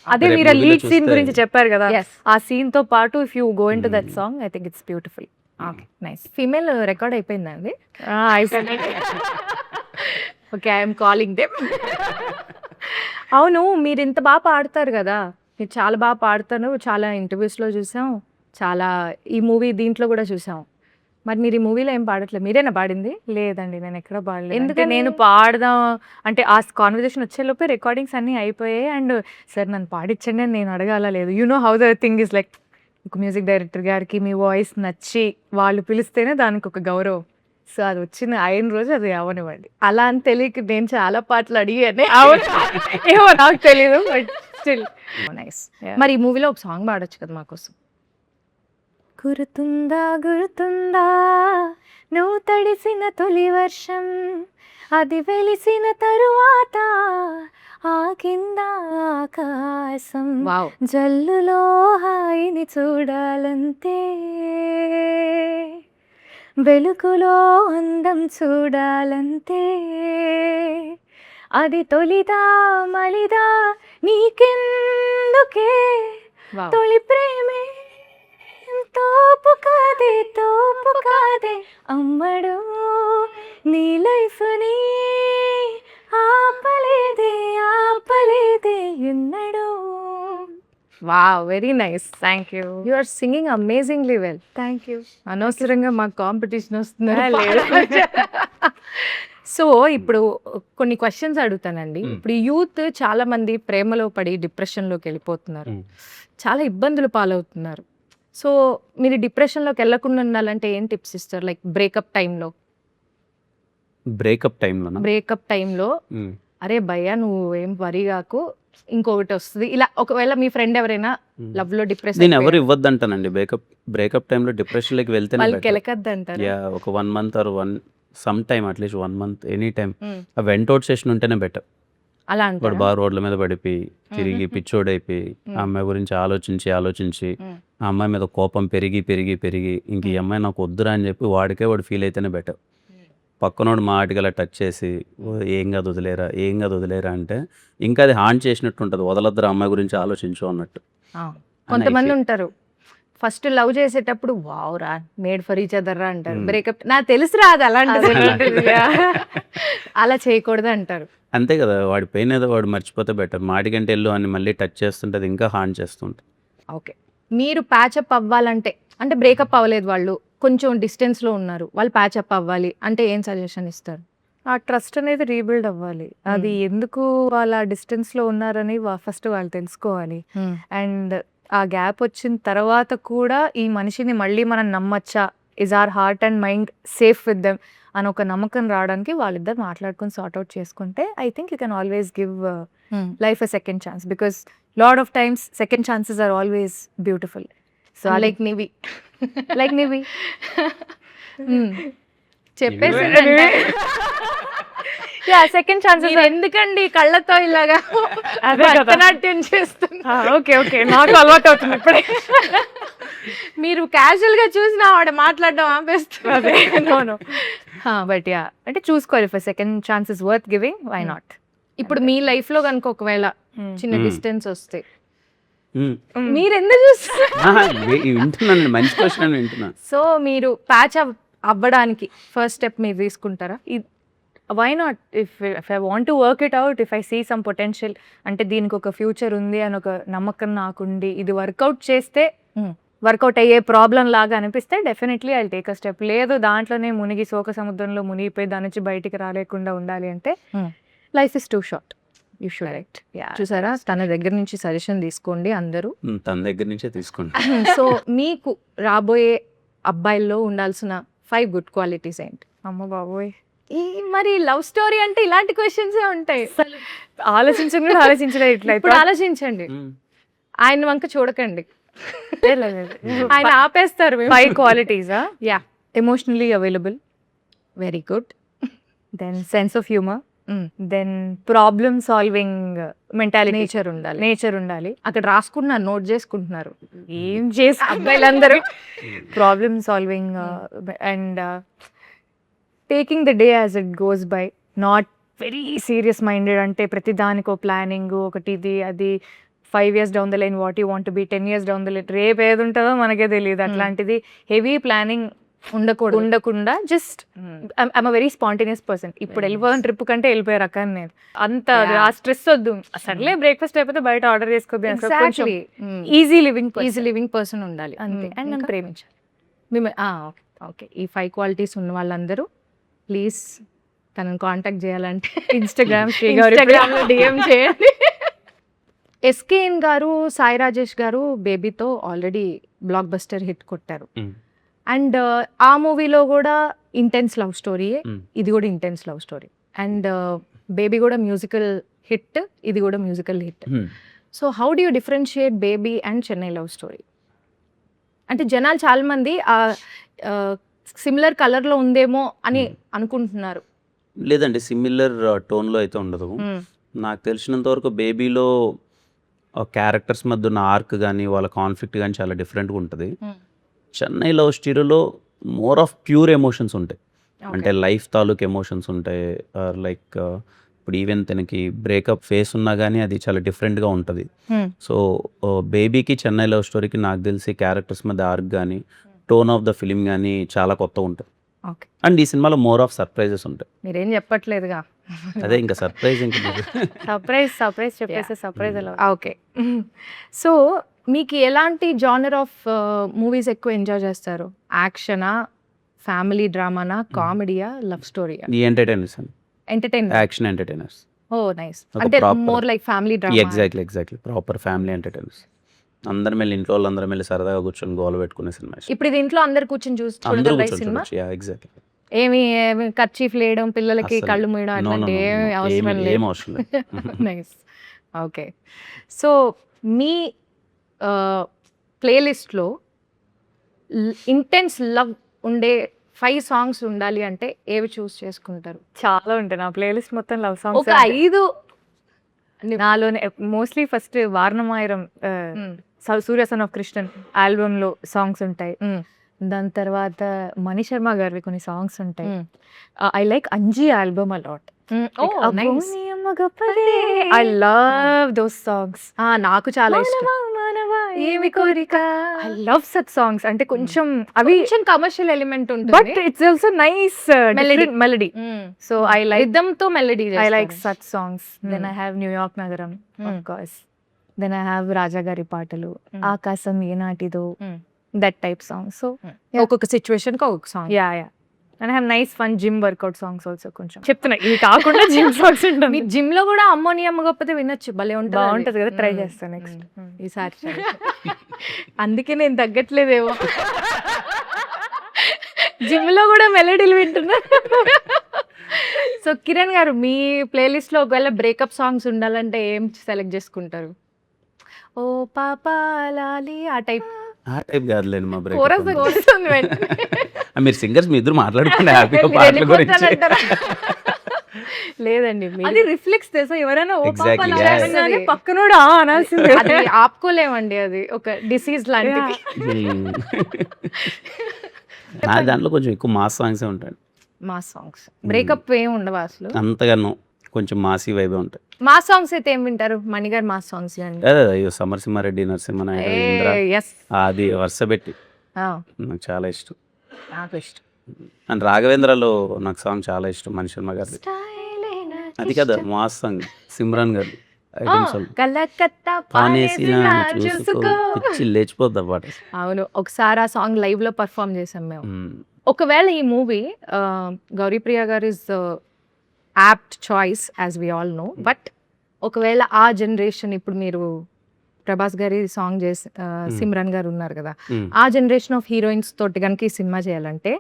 అదే రేపు మీరు movie లో లీడ్ సీన్ చూస్తే- గురించి చెప్పారు కదా, yes, ఆ సీన్ తో పాటు if you go into that song I think it's beautiful. Okay nice. Female record అయిపోయిందండి. Okay, I'm calling them. అవును, మీరు ఇంత బాగా పాడతారు కదా, మీరు చాలా బాగా పాడతారు. చాలా ఇంటర్వ్యూస్లో చూసాం, చాలా ఈ మూవీ దీంట్లో కూడా చూసాం. మరి మీరు ఈ మూవీలో ఏం పాడట్లేదు, మీరేనా పాడింది? లేదండి, నేను ఎక్కడ పాడలేదు. ఎందుకని? ఎందుకంటే నేను పాడదాం అంటే ఆ కాన్వర్జేషన్ వచ్చేలోపే రికార్డింగ్స్ అన్నీ అయిపోయాయి. అండ్ సార్ నన్ను పాడించండి అని నేను అడగాల లేదు. You know how the thing is like, ఒక మ్యూజిక్ డైరెక్టర్ గారికి మీ వాయిస్ నచ్చి వాళ్ళు పిలిస్తేనే దానికి ఒక గౌరవం. సో అది వచ్చిన అయిన రోజు అది అవనివ్వండి. అలా అని తెలియక నేను చాలా పాటలు అడిగానే. ఏమో నాకు తెలియదు, బట్ స్టిల్ నైస్. Yeah. మరి ఈ మూవీలో ఒక సాంగ్ పాడొచ్చు కదా మాకోసం. గుర్తుందా నువ్వు తడిసిన తొలి వర్షం, అది వెలిసిన తరువాత ఆ కింద ఆకాశం, వావ్. జల్లులో హాయిని చూడాలంతే, వెలుగులో అందం చూడాలంతే, అది తొలిదా మలిదా నీకెందుకే, తొలి ప్రేమే తోపు కాదే అమ్మడు, నీ లైఫ్ని ఆపలేదే ఎన్నడు. Wow, very nice. Thank you. You are singing amazingly well. Thank you. అనవసరంగా మాకు కాంపిటీషన్ వస్తుంది. లేదు. సో ఇప్పుడు కొన్ని క్వశ్చన్స్ అడుగుతానండి. ఇప్పుడు యూత్ చాలా మంది ప్రేమలో పడి డిప్రెషన్లోకి వెళ్ళిపోతున్నారు, చాలా ఇబ్బందులు పాలవుతున్నారు. సో మీరు డిప్రెషన్లోకి వెళ్ళకుండా ఉండాలంటే ఏం టిప్స్ ఇస్తారు? లైక్ బ్రేకప్ టైంలో బ్రేకప్ టైంలో అరే భయ్యా నువ్వు ఏం వరి కాకు, ఇంకొకటి వస్తుంది ఇలా. ఒకవేళ మీ ఫ్రెండ్ ఎవరైనా లవ్ లో డిప్రెషన్ నేను ఎవరు ఇవ్వద్దంటానండి. బ్రేకప్ టైంలో డిప్రెషన్లోకి వెళ్తేనే వాళ్ళకి better. ఎలకద్దు అంటారు. యా, ఒక 1 month ఆర్ సమ్ టైమ్ అట్లీస్ట్ 1 month ఎనీ టైం ఆ వెంటౌట్ సెషన్ ఉంటేనే బెటర్. అలా వాడు అంటారు. బాగా రోడ్ల మీద పడిపోయి తిరిగి పిచ్చోడైపోయి ఆ అమ్మాయి గురించి ఆలోచించి ఆ అమ్మాయి మీద కోపం పెరిగి ఇంక ఈ అమ్మాయి నాకు వద్దురా అని చెప్పి వాడు ఫీల్ అయితేనే బెటర్. పక్కనోడు మాటికి అలా టచ్ చేసి "ఓ, ఏం కాదు వదిలేరా అంటే ఇంకా అది హాంట్ చేసినట్టు ఉంటుంది. వదలొద్దురా అమ్మాయి గురించి ఆలోచించు అన్నట్టు. కొంతమంది ఉంటారు ఫస్ట్ లవ్ చేసేటప్పుడు వావురా మేడ్ ఫర్ ఈచ్ అదర్ రా అంటారు. బ్రేకప్ నాకు తెలుసురా అది అలాంటిది అలా చేయకూడదు అంటారు. అంతే కదా, వాడి పెయిన్ ఏదో వాడు మర్చిపోతే బెటర్. మాటికంటే వెళ్ళు అని మళ్ళీ టచ్ చేస్తుంటే అది ఇంకా హాంట్ చేస్తుంటుంది. ఓకే, మీరు ప్యాచప్ అవ్వాలంటే, అంటే బ్రేకప్ అవ్వలేదు వాళ్ళు, కొంచెం డిస్టెన్స్లో ఉన్నారు, వాళ్ళు ప్యాచప్ అవ్వాలి అంటే ఏం సజెషన్ ఇస్తారు? ఆ ట్రస్ట్ అనేది రీబిల్డ్ అవ్వాలి. అది ఎందుకు వాళ్ళ డిస్టెన్స్లో ఉన్నారని ఫస్ట్ వాళ్ళు తెలుసుకోవాలి. అండ్ ఆ గ్యాప్ వచ్చిన తర్వాత కూడా ఈ మనిషిని మళ్ళీ మనం నమ్మచ్చా, is our heart and mind safe with them అని ఒక నమ్మకం రావడానికి వాళ్ళిద్దరు మాట్లాడుకొని సార్ట్అవుట్ చేసుకుంటే I think you can always give life a second chance, because lot of times second chances are always beautiful. So like Nivi like Nivi చెప్పేసి సెకండ్ ఛాన్సెస్ ఎందుకండి కళ్ళతో ఇలాగా అదే కదా. భరతనాట్యం చేస్తున్నా? ఓకే నాకు అలవాటు అవుతుంది ఇప్పుడే. మీరు క్యాజువల్ గా చూసినా ఆవిడ మాట్లాడడం ఆపేస్తున్నారు. బట్ యా, అంటే చూసుకోవాలి. For second chance is worth giving, why not? ఇప్పుడు మీ లైఫ్ లో కనుక ఒకవేళ చిన్న Hmm. డిస్టెన్స్ వస్తే మ్మ్. మీరు ఎందుకు చూస్తారు? వింటున్నాను, మంచి క్వశ్చన్ వింటున్నా. సో మీరు ప్యాచ్ అవ్వడానికి ఫస్ట్ స్టెప్ మీరు తీసుకుంటారా? Why not? If I want to work it out, if I see some potential, అంటే దీనికి ఒక ఫ్యూచర్ ఉంది అని ఒక నమ్మకం నాకుండి ఇది వర్కౌట్ చేస్తే వర్కౌట్ అయ్యే ప్రాబ్లం లాగా అనిపిస్తే definitely I take a step. లేదు దాంట్లోనే మునిగి శోక సముద్రంలో మునిగిపోయి దాని నుంచి బయటికి రాలేకుండా ఉండాలి అంటే life is two short. You should write. చూసారా, తన దగ్గర నుంచి సజెషన్ తీసుకోండి అందరూ. తన దగ్గర నుంచే తీసుకోండి. సో మీకు రాబోయే అబ్బాయిల్లో ఉండాల్సిన 5 గుడ్ క్వాలిటీస్ ఏంటి? అమ్మ బాబోయ్, ఈ మరి లవ్ స్టోరీ అంటే ఇలాంటి క్వశ్చన్స్ ఉంటాయి. ఆలోచించడం ఇట్లా ఇప్పుడు ఆలోచించండి, ఆయన వంక చూడకండి, ఆయన ఆపేస్తారు. 5 క్వాలిటీసా? Yeah, emotionally available, very good. Then sense of humour, then problem solving mentality, nature ఉండాలి. అక్కడ రాసుకుంటున్నారు, నోట్ చేసుకుంటున్నారు. ఏం చేసి అబ్బాయిలందరూ problem solving and taking the day as it goes by, not very serious minded. అంటే ప్రతి దానికో ప్లానింగ్ ఒకటి, ఇది అది 5 years down the line what you want be, 10 years down the line రేపు ఏది ఉంటుందో మనకే తెలియదు. అట్లాంటిది హెవీ ప్లానింగ్ ఉండకుండా just I'm a very spontaneous person. ఇప్పుడు వెళ్ళిపోయిన ట్రిప్ కంటే వెళ్ళిపోయే రకాన్ని నేను. అంత ఆ స్ట్రెస్ వద్దు, సర్లే బ్రేక్ఫాస్ట్ అయిపోతే బయట ఆర్డర్ చేసుకోద్దు. ఈజీ లివింగ్ పర్సన్ ఉండాలి అంతే. అండ్ నన్ను ప్రేమించాలి. ఓకే, ఈ 5 క్వాలిటీస్ ఉన్న వాళ్ళందరూ ప్లీజ్ తనని కాంటాక్ట్ చేయాలంటే ఇన్స్టాగ్రామ్ DM చేయండి. ఎస్కేఎన్ గారు, సాయి రాజేష్ గారు బేబీతో ఆల్రెడీ బ్లాక్ బస్టర్ హిట్ కొట్టారు. అండ్ ఆ మూవీలో కూడా ఇంటెన్స్ లవ్ స్టోరీయే, ఇది కూడా intense love story. And baby కూడా మ్యూజికల్ హిట్, ఇది కూడా musical hit. So how do you differentiate baby and Chennai love story? అంటే జనాలు చాలా మంది సిమిలర్ కలర్లో ఉందేమో అని అనుకుంటున్నారు. లేదండి, సిమిలర్ టోన్లో అయితే ఉండదు. నాకు తెలిసినంత వరకు బేబీలో క్యారెక్టర్స్ మధ్య ఉన్న ఆర్క్ కానీ వాళ్ళ కాన్ఫ్లిక్ట్ కానీ చాలా డిఫరెంట్గా ఉంటుంది. చెన్నై లవ్ స్టోరీలో మోర్ ఆఫ్ ప్యూర్ ఎమోషన్స్ ఉంటాయి. అంటే లైఫ్ తాలూకు ఎమోషన్స్ ఉంటాయి. లైక్ ఇప్పుడు ఈవెన్ తనకి బ్రేకప్ ఫేస్ ఉన్నా కానీ అది చాలా డిఫరెంట్గా ఉంటుంది. సో బేబీకి చెన్నై లవ్ స్టోరీకి నాకు తెలిసి క్యారెక్టర్స్ మధ్య ఆర్క్ కానీ టోన్ ఆఫ్ ద ఫిలిం కానీ చాలా కొత్త ఉంటుంది. అండ్ ఈ సినిమాలో మోర్ ఆఫ్ సర్ప్రైజెస్ ఉంటాయి. మీరేం చెప్పట్లేదుగా, అదే ఇంకా సర్ప్రైజ్. ఇంకా సర్ప్రైజ్ చెప్పేసి సర్ప్రైజ్ ఎలా? ఓకే, సో మీకు ఎలాంటి జానర్ ఆఫ్ మూవీస్ ఎక్కువ ఎంజాయ్ చేస్తారు? యాక్షనా, ఫ్యామిలీ డ్రామానా, కామెడీయా, లవ్ స్టోరీయా? ఈ ఎంటర్టైనర్స్ అండి, ఎంటర్టైనర్, యాక్షన్ ఎంటర్టైనర్స్. ఓ నైస్. అంటే more like family drama. Exactly proper family entertainers. అందరం వెళ్ళి ఇంట్లో వాళ్ళందరం వెళ్ళి సరదాగా కూర్చొని గోల పెట్టుకునే సినిమా ఇష్టం. ఇప్పుడు ఇది ఇంట్లో అందరు కూర్చొని అందరూ చూడగలరా ఈ కూర్చొని సినిమా? చూడొచ్చు. ఎగ్జాక్ట్లీ. ఏమి ఖర్చీఫ్ లేయడం, పిల్లలకి అస్సలు. కళ్ళు మూయడం నో నో అట్లాంటి నో ఏమి అవసరం ఏం లేదు. అవసరం లేదు. నైస్. ఓకే. సో మీ ప్లేలిస్ట్లో ఇంటెన్స్ లవ్ ఉండే 5 సాంగ్స్ ఉండాలి అంటే ఏవి చూస్ చేసుకుంటారు? చాలా ఉంటాయి నా ప్లేలిస్ట్ మొత్తం లవ్ సాంగ్స్. ఒక 5. నాలోనే mostly first Vaaranam Aayiram Surya son of Krishnan album లో సాంగ్స్ ఉంటాయి. దాని తర్వాత మణి శర్మ గారివి కొన్ని సాంగ్స్ ఉంటాయి. I like Anji album a lot. I love those songs. నాకు చాలా ఇష్టం. ఏమి కోరిక, ఐ లవ్ సచ్ సాంగ్స్. అంటే కొంచెం అవి కొంచెం కమర్షియల్ ఎలిమెంట్ బట్ ఉంటుంది. It's also nice melody. So I like rhythm తో melody. I like such songs. Then I have New York Nagaram, of course. Then I have Raja Gari Paatalu, Akasam Yenatido, that type songs. So ఒక్కొక్క సిచ్యువేషన్ కి ఒక్కొక్క song. yeah. And I have nice fun gym workout songs also కొంచెం. చెప్తున్నా ఇవి కాకుండా జిమ్ సాంగ్స్ మీ ఉంటుంది. జిమ్ లో కూడా అమ్మోనియం గొప్పతే వినొచ్చు, భలే ఉంటుంది. బాగుంటది కదా, ట్రై చేస్తాను నెక్స్ట్. ఈసారి try. అందుకే నేను తగ్గట్లేదేమో. జిమ్ లో కూడా మెలడీలు వింటున్నా. సో కిరణ్ గారు, మీ ప్లేలిస్ట్ లో ఒకవేళ బ్రేకప్ సాంగ్స్ ఉండాలంటే ఏం సెలెక్ట్ చేసుకుంటారు? ఓ పాపా లాలి ఆ టైప్. ఆ టైప్ కాదులేండి మా బ్రేక్. కోరస్ వస్తుంది వెంటనే. మీరు సింగర్స్ మీ ఇద్దరు మాట్లాడుకోండి హ్యాపీగా మీరు పాటల గురించి. వెళ్ళిపోతానంటారా? లేదండి, అది రిఫ్లెక్స్ తెలుసా, ఎవరైనా ఓ Exactly, పాప yeah. అనగానే పక్కనోడు ఆ అనాల్సిందే. అది ఆపుకోలేమండి, అది ఒక డిసీజ్ లాంటిది. నా దాంట్లో కొంచెం ఎక్కువ మాస్ సాంగ్సే ఉంటాయి. మా సాంగ్స్ బ్రేకప్ ఏం ఉండవు అసలు. అంతగానో కొంచెం మాసీ వైబే ఉంటాయి. మా సాంగ్స్ అయితే ఏం వింటారు? మణిగారు మా సాంగ్స్ అండి. అదే అయ్యో సమరసింహారెడ్డి, నరసింహనాయుడు, ఇంద్ర, ఎస్, అది వరుస పెట్టి నాకు చాలా ఇష్టం. నాకు ఇష్టం. అండ్ రాఘవేంద్రలో నాకు సాంగ్ చాలా ఇష్టం, మణి శర్మ గారిది. అది కదా మాస్ సాంగ్, సిమ్రాన్ గారు ఐటమ్ సాంగ్. కలకత్తా పానేసి పానేసినా చూసుకో చూసుకో. పిచ్చి లేచిపోద్ది ఆ పాట. అవును, ఒకసారి ఆ సాంగ్ లైవ్ లో పర్ఫామ్ చేసాం మేము. ఒకవేళ ఈ మూవీ గౌరీప్రియ గారు is apt choice as we all know, but ఒకవేళ ఆ జనరేషన్, ఇప్పుడు మీరు ప్రభాస్ గారి సాంగ్ చేసి సిమ్రన్ గారు ఉన్నారు కదా, ఆ జనరేషన్ ఆఫ్ హీరోయిన్స్ తోటి కనుక ఈ సినిమా చేయాలంటే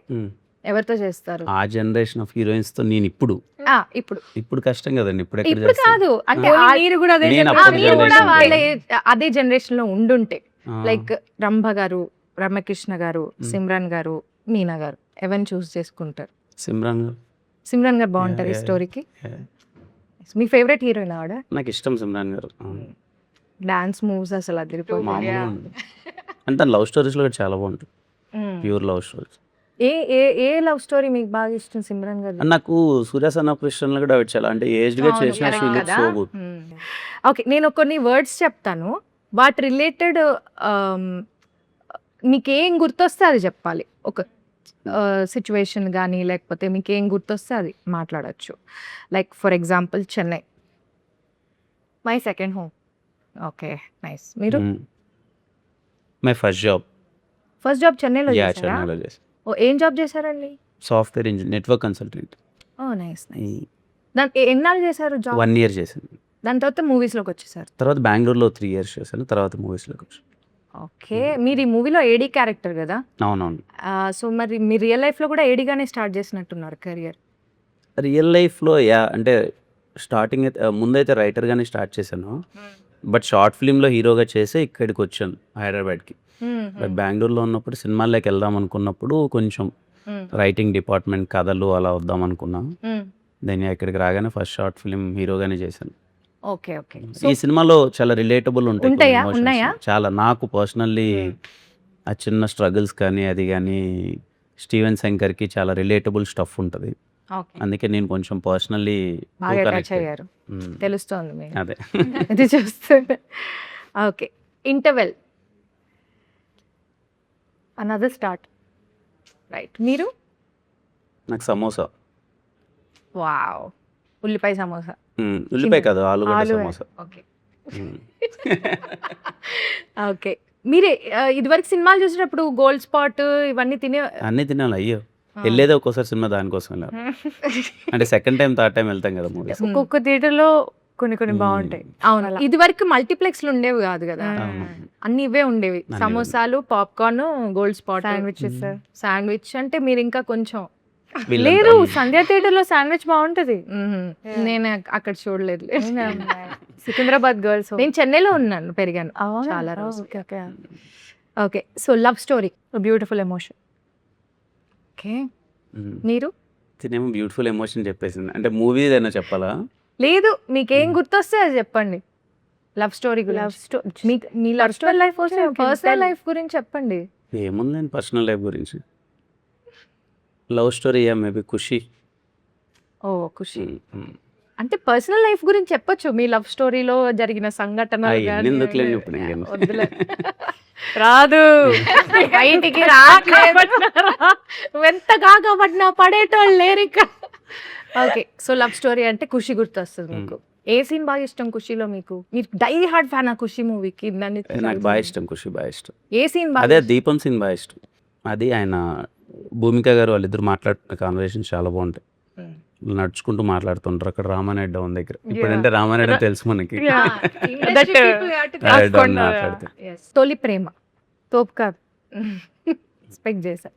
ఎవరితో చేస్తారు? ఆ జనరేషన్ ఆఫ్ హీరోయిన్స్ తో నేను ఇప్పుడు ఇప్పుడు కష్టం కదండి. ఇప్పుడు ఎక్కడ ఇప్పుడు చేస్తాను? కాదు అంటే మీరు కూడా అదే నేను generation. అప్పుడు మీరు కూడా generation వాళ్ళ అదే జనరేషన్ లో ఉండుంటే, ఆ, లైక్ రంభ గారు, రమ్యకృష్ణ గారు, సిమ్రాన్ గారు, మీనా గారు, ఎవరిని చూస్ చేసుకుంటారు? సిమ్రాన్ గారు. సిమ్రాన్ గారు బాగుంటారు ఈ Yeah, yeah, స్టోరీకి. Yeah. మీ ఫేవరెట్ హీరోయిన్ ఆవిడ. నాకు ఇష్టం సిమ్రాన్ గారు. డాన్స్ మూవ్స్ అసలు అదిరిపోతుంది. మామూలుగా ఉండదు. అంటే తన లవ్ స్టోరీస్ లో కూడా చాలా బాగుంటుంది, ప్యూర్ లవ్ స్టోరీస్. ఏ ఏ ఏ లవ్ స్టోరీ మీకు బాగా ఇష్టం సిమ్రాన్ గారు? అండ్ నాకు సూర్య సన్ ఆఫ్ కృష్ణలో కూడా ఆవిడ చాలా అంటే ఏజ్డ్ గా చేసిన she looks so good. Okay, నేను కొన్ని వర్డ్స్ చెప్తాను, వాటి రిలేటెడ్ మీకేం గుర్తొస్తే అది చెప్పాలి. ఒక సిచ్యువేషన్ కానీ లేకపోతే మీకు ఏం గుర్తొస్తే అది మాట్లాడచ్చు. Like for example Chennai, my second home. Okay, nice. మీరు my first job. First job చెన్నైలో యా చేశారా? చెన్నైలో చేసి ఓ, ఏం జాబ్ చేశారండి? Software engineer, network consultant. Oh nice nice. దాని ఎన్నాళ్ళు చేశారు జాబ్? 1 year చేశాను. దాని తర్వాత మూవీస్లోకి వచ్చేసారు. తర్వాత బెంగళూరులో 3 years చేశాను, తర్వాత మూవీస్లోకి వచ్చాను. ఓకే, మీరు ఈ మూవీలో ఏడీ క్యారెక్టర్ కదా, అవునవును. సో మరి మీ రియల్ లైఫ్లో కూడా ఏడీగానే స్టార్ట్ చేసినట్టున్నారు కెరియర్. రియల్ లైఫ్లో అంటే స్టార్టింగ్ అయితే ముందైతే రైటర్గానే స్టార్ట్ చేశాను, బట్ షార్ట్ ఫిల్మ్లో హీరోగా చేసి ఇక్కడికి వచ్చాను హైదరాబాద్కి. బట్ బెంగళూరులో ఉన్నప్పుడు సినిమాల్లోకి వెళ్దాం అనుకున్నప్పుడు కొంచెం రైటింగ్ డిపార్ట్మెంట్, కథలు అలా వద్దాం అనుకున్నాను. దెన్ ఇక్కడికి రాగానే ఫస్ట్ షార్ట్ ఫిల్మ్ హీరోగానే చేశాను. Okay okay. ఈ సినిమాలో చాలా రిలేటబుల్ ఉంటాయి కొన్ని ఉంటాయా? emotions. ఉన్నాయా? చాలా నాకు పర్సనల్లీ ఆ చిన్న స్ట్రగుల్స్ కానీ అది కానీ స్టీవెన్ శంకర్కి చాలా రిలేటబుల్ స్టఫ్ ఉంటుంది. ఓకే, అందుకే నేను కొంచెం పర్సనల్లీ బాగా టచ్ అయ్యారు, తెలుస్తోంది మీరు అదే. ఇది చూస్తుంటే. Okay, interval, another start, right. మీరు? నాకు సమోసా. వావ్, ఉల్లిపాయ సమోసా. ఉల్లిపాయ కాదు, ఆలుగడ్డ సమోసా. Okay okay. మీరే ఇదివరకు సినిమాలు చూసేటప్పుడు గోల్డ్ స్పాట్ ఇవన్నీ తినే అన్నీ తినాలి. అయ్యో, వెళ్ళేదే ఒక్కోసారి సినిమా దానికోసం వెళ్ళాను. అంటే సెకండ్ టైం థర్డ్ టైం వెళ్తాం కదా మూవీస్. ఒక్కొక్క థియేటర్లో కొన్ని కొన్ని బాగుంటాయి. అవును, అలా. ఇది వరకు మల్టీప్లెక్స్లు ఉండేవి కాదు కదా, అవును. అన్ని ఇవే ఉండేవి. అన్నీ సమోసాలు, popcorn, gold spot, sandwiches. Sandwich అంటే మీరు ఇంకా కొంచెం వీళ్ళంతా. లేదు, సంధ్య థియేటర్ లో శాండ్విచ్ బాగుంటది. నేను అక్కడ చూడలేదు. సికింద్రాబాద్ గర్ల్స్. నేను చెన్నైలో ఉన్నాను, పెరిగాను చాలా రోజులు. Okay, so love story, beautiful emotion. Okay. మ్మ్. మీరు తినేమో బ్యూటిఫుల్ ఎమోషన్ చెప్పేసింది. అంటే మూవీ ఏదైనా చెప్పాలా? లేదు, మీకేం గుర్తొస్తే అది చెప్పండి. లవ్ స్టోరీ లవ్ గురించి, స్టోరీ, మీ love story life personal life గురించి చెప్పండి. ఏముంది పర్సనల్ లైఫ్ గురించి. Love story maybe Kushi. Oh Kushi. Hmm. అంటే పర్సనల్ లైఫ్ గురించి చెప్పొచ్చు, మీ లవ్ స్టోరీలో జరిగిన సంఘటనలు అవన్నీ గానీ. ఎందుకులేండి ఇప్పుడు ఇంకేం. వద్దులే. రాదు. బయటికి రావట్లేదు. ఎంత కాకపడినా పడేటోళ్ళు లేరు ఇక్కడ. ఓకే, సో లవ్ స్టోరీ అంటే ఖుషి గుర్తొస్తుంది మీకు. ఏ సీన్ బాగా ఇష్టం ఖుషిలో మీకు? మీరు డై హార్డ్ ఫ్యాన్ ఆ ఖుషి మూవీకి? దాన్ని నాకు బాగా ఇష్టం ఖుషి, బాగా ఇష్టం. ఏ సీన్ బాగా అదే దీపం సీన్ బాగా ఇష్టం. అది ఆయన భూమిక గారు వాళ్ళిద్దరు మాట్లాడుతున్న కాన్వర్సేషన్ చాలా బాగుంటాయి. నడుచుకుంటూ మాట్లాడుతుంటారు అక్కడ రామానాయుడు డౌన్ దగ్గర. ఇప్పుడంటే రామానాయుడు తెలుసు మనకి. డౌన్ మాట్లాడితే తొలి ప్రేమ తోపు కాదు. ఎక్స్పెక్ట్ చేశా.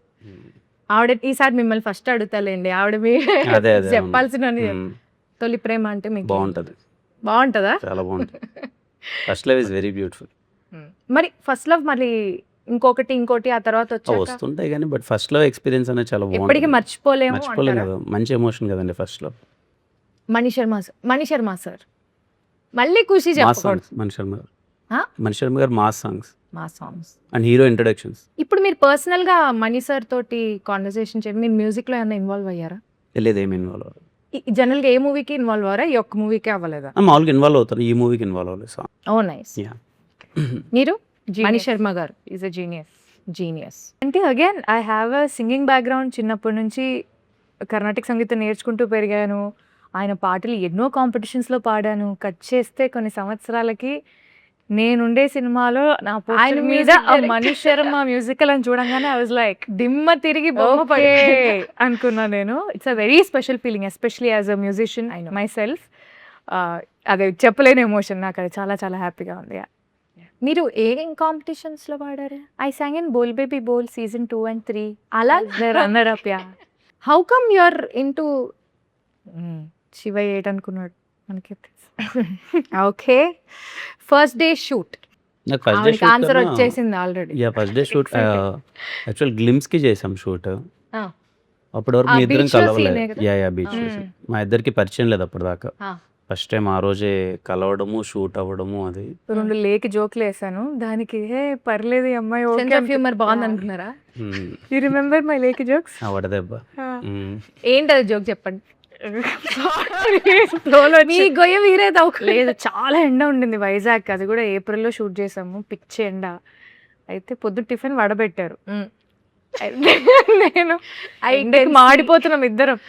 ఆవిడ ఈసారి మిమ్మల్ని ఫస్ట్ అడుగుతాలేండి, ఆవిడ మీ అదే అదే చెప్పాల్సిన మ్మ్. తొలి ప్రేమ అంటే మీకు బాగుంటది, బాగుంటుందా? చాలా బాగుంటుంది. First love is very beautiful. మరి ఫస్ట్ లవ్ మళ్ళీ ఇంకోటి ఆ తర్వాత వచ్చాక వస్తుంటాయి కానీ బట్ ఫస్ట్ లవ్ ఎక్స్పీరియన్స్ అనేది చాలా ఎప్పటికీ బాగుంటుంది. మర్చిపోలేము మర్చిపోలేం అంటారా? కదా, మంచి ఎమోషన్ కదండి first love. Mani Sharma sir మళ్ళీ ఖుషి మాస్ చెప్పకూడదు. సాంగ్స్ ఆ? మణి శర్మ గారు మాస్ సాంగ్స్ మా సాంగ్స్. And hero introductions. ఇప్పుడు మీరు పర్సనల్ గా మణి సార్ తోటి కాన్వర్సేషన్ చేయండి, మీరు మ్యూజిక్ లో ఏమైనా ఇన్వాల్వ్ అయ్యారా? తెలియదు ఏమి ఇన్వాల్వ్ అవ్వాలి. జనరల్ గా ఏ మూవీకి ఇన్వాల్వ్ అవ్వరా? ఈ ఒక్క మూవీకే అవ్వలేదా? మామూలుగా ఇన్వాల్వ్ అవుతాను, ఈ మూవీకి ఇన్వాల్వ్ అవ్వలేదు సాంగ్. ఓ నైస్. Yeah. మీరు మణి శర్మ గారు ఈజ్ అ జీనియస్. జీనియస్. అంటే again I have a singing background. చిన్నప్పటి నుంచి కర్ణాటక సంగీతం నేర్చుకుంటూ పెరిగాను. ఆయన పాటలు ఎన్నో కాంపిటీషన్స్లో పాడాను. కట్ చేస్తే కొన్ని సంవత్సరాలకి నేనుండే సినిమాలో నా ఆయన ఆయన మీద music ఆ director. మణి శర్మ మ్యూజికల్ అని చూడంగానే ఐ వాజ్ లైక్ దిమ్మ తిరిగి బొమ్మ ఓకే పడి అనుకున్నా నేను. It's a very special feeling, especially as a musician I know. My self. అదే చెప్పలేని ఎమోషన్ నాకు, అది చాలా చాలా హ్యాపీగా ఉంది. మీరు ఏం కాంపిటీషన్స్ లో పాడారు? I sang in Bol baby Bol season 2 and 3. అలా runner up. Yeah. How come you are into? Shiva 8 అనుకున్నాడు మనకి. ఓకే, ఫస్ట్ డే షూట్ నాకు ఫస్ట్ డే షూట్ ఆన్సర్ వచ్చేసింది already. First day shoot actual గ్లిమ్స్కి చేసాం షూట్. అప్పటి వరకు ఆ మీ ఇద్దరం beach లో కలవలేదు. scene ఏ కదా? బీచ్ మా ఇద్దరికి పరిచయం లేదు అప్పటిదాకా. ఫస్ట్ టైం ఆ రోజే కలవడము, షూట్ అవ్వడము. అది 2 లేకి జోకులు వేసాను దానికి. హే పర్లేదు ఈ అమ్మాయి సెన్స్ ఆఫ్ హ్యూమర్ బాగుంది అనుకున్నారా? యూ రిమెంబర్ మై లేకి జోక్స్? వడదెబ్బ. ఏంటది జోక్ చెప్పండి. ఫ్లోలో మీ గొయ్య వీరే లేదు, చాలా ఎండ ఉండింది వైజాగ్. అది కూడా ఏప్రిల్లో షూట్ చేసాము, పిచ్చి ఎండ. అయితే పొద్దున్న టిఫిన్ వడబెట్టారు. నేను ఎండకి మాడిపోతున్నాం ఇద్దరం.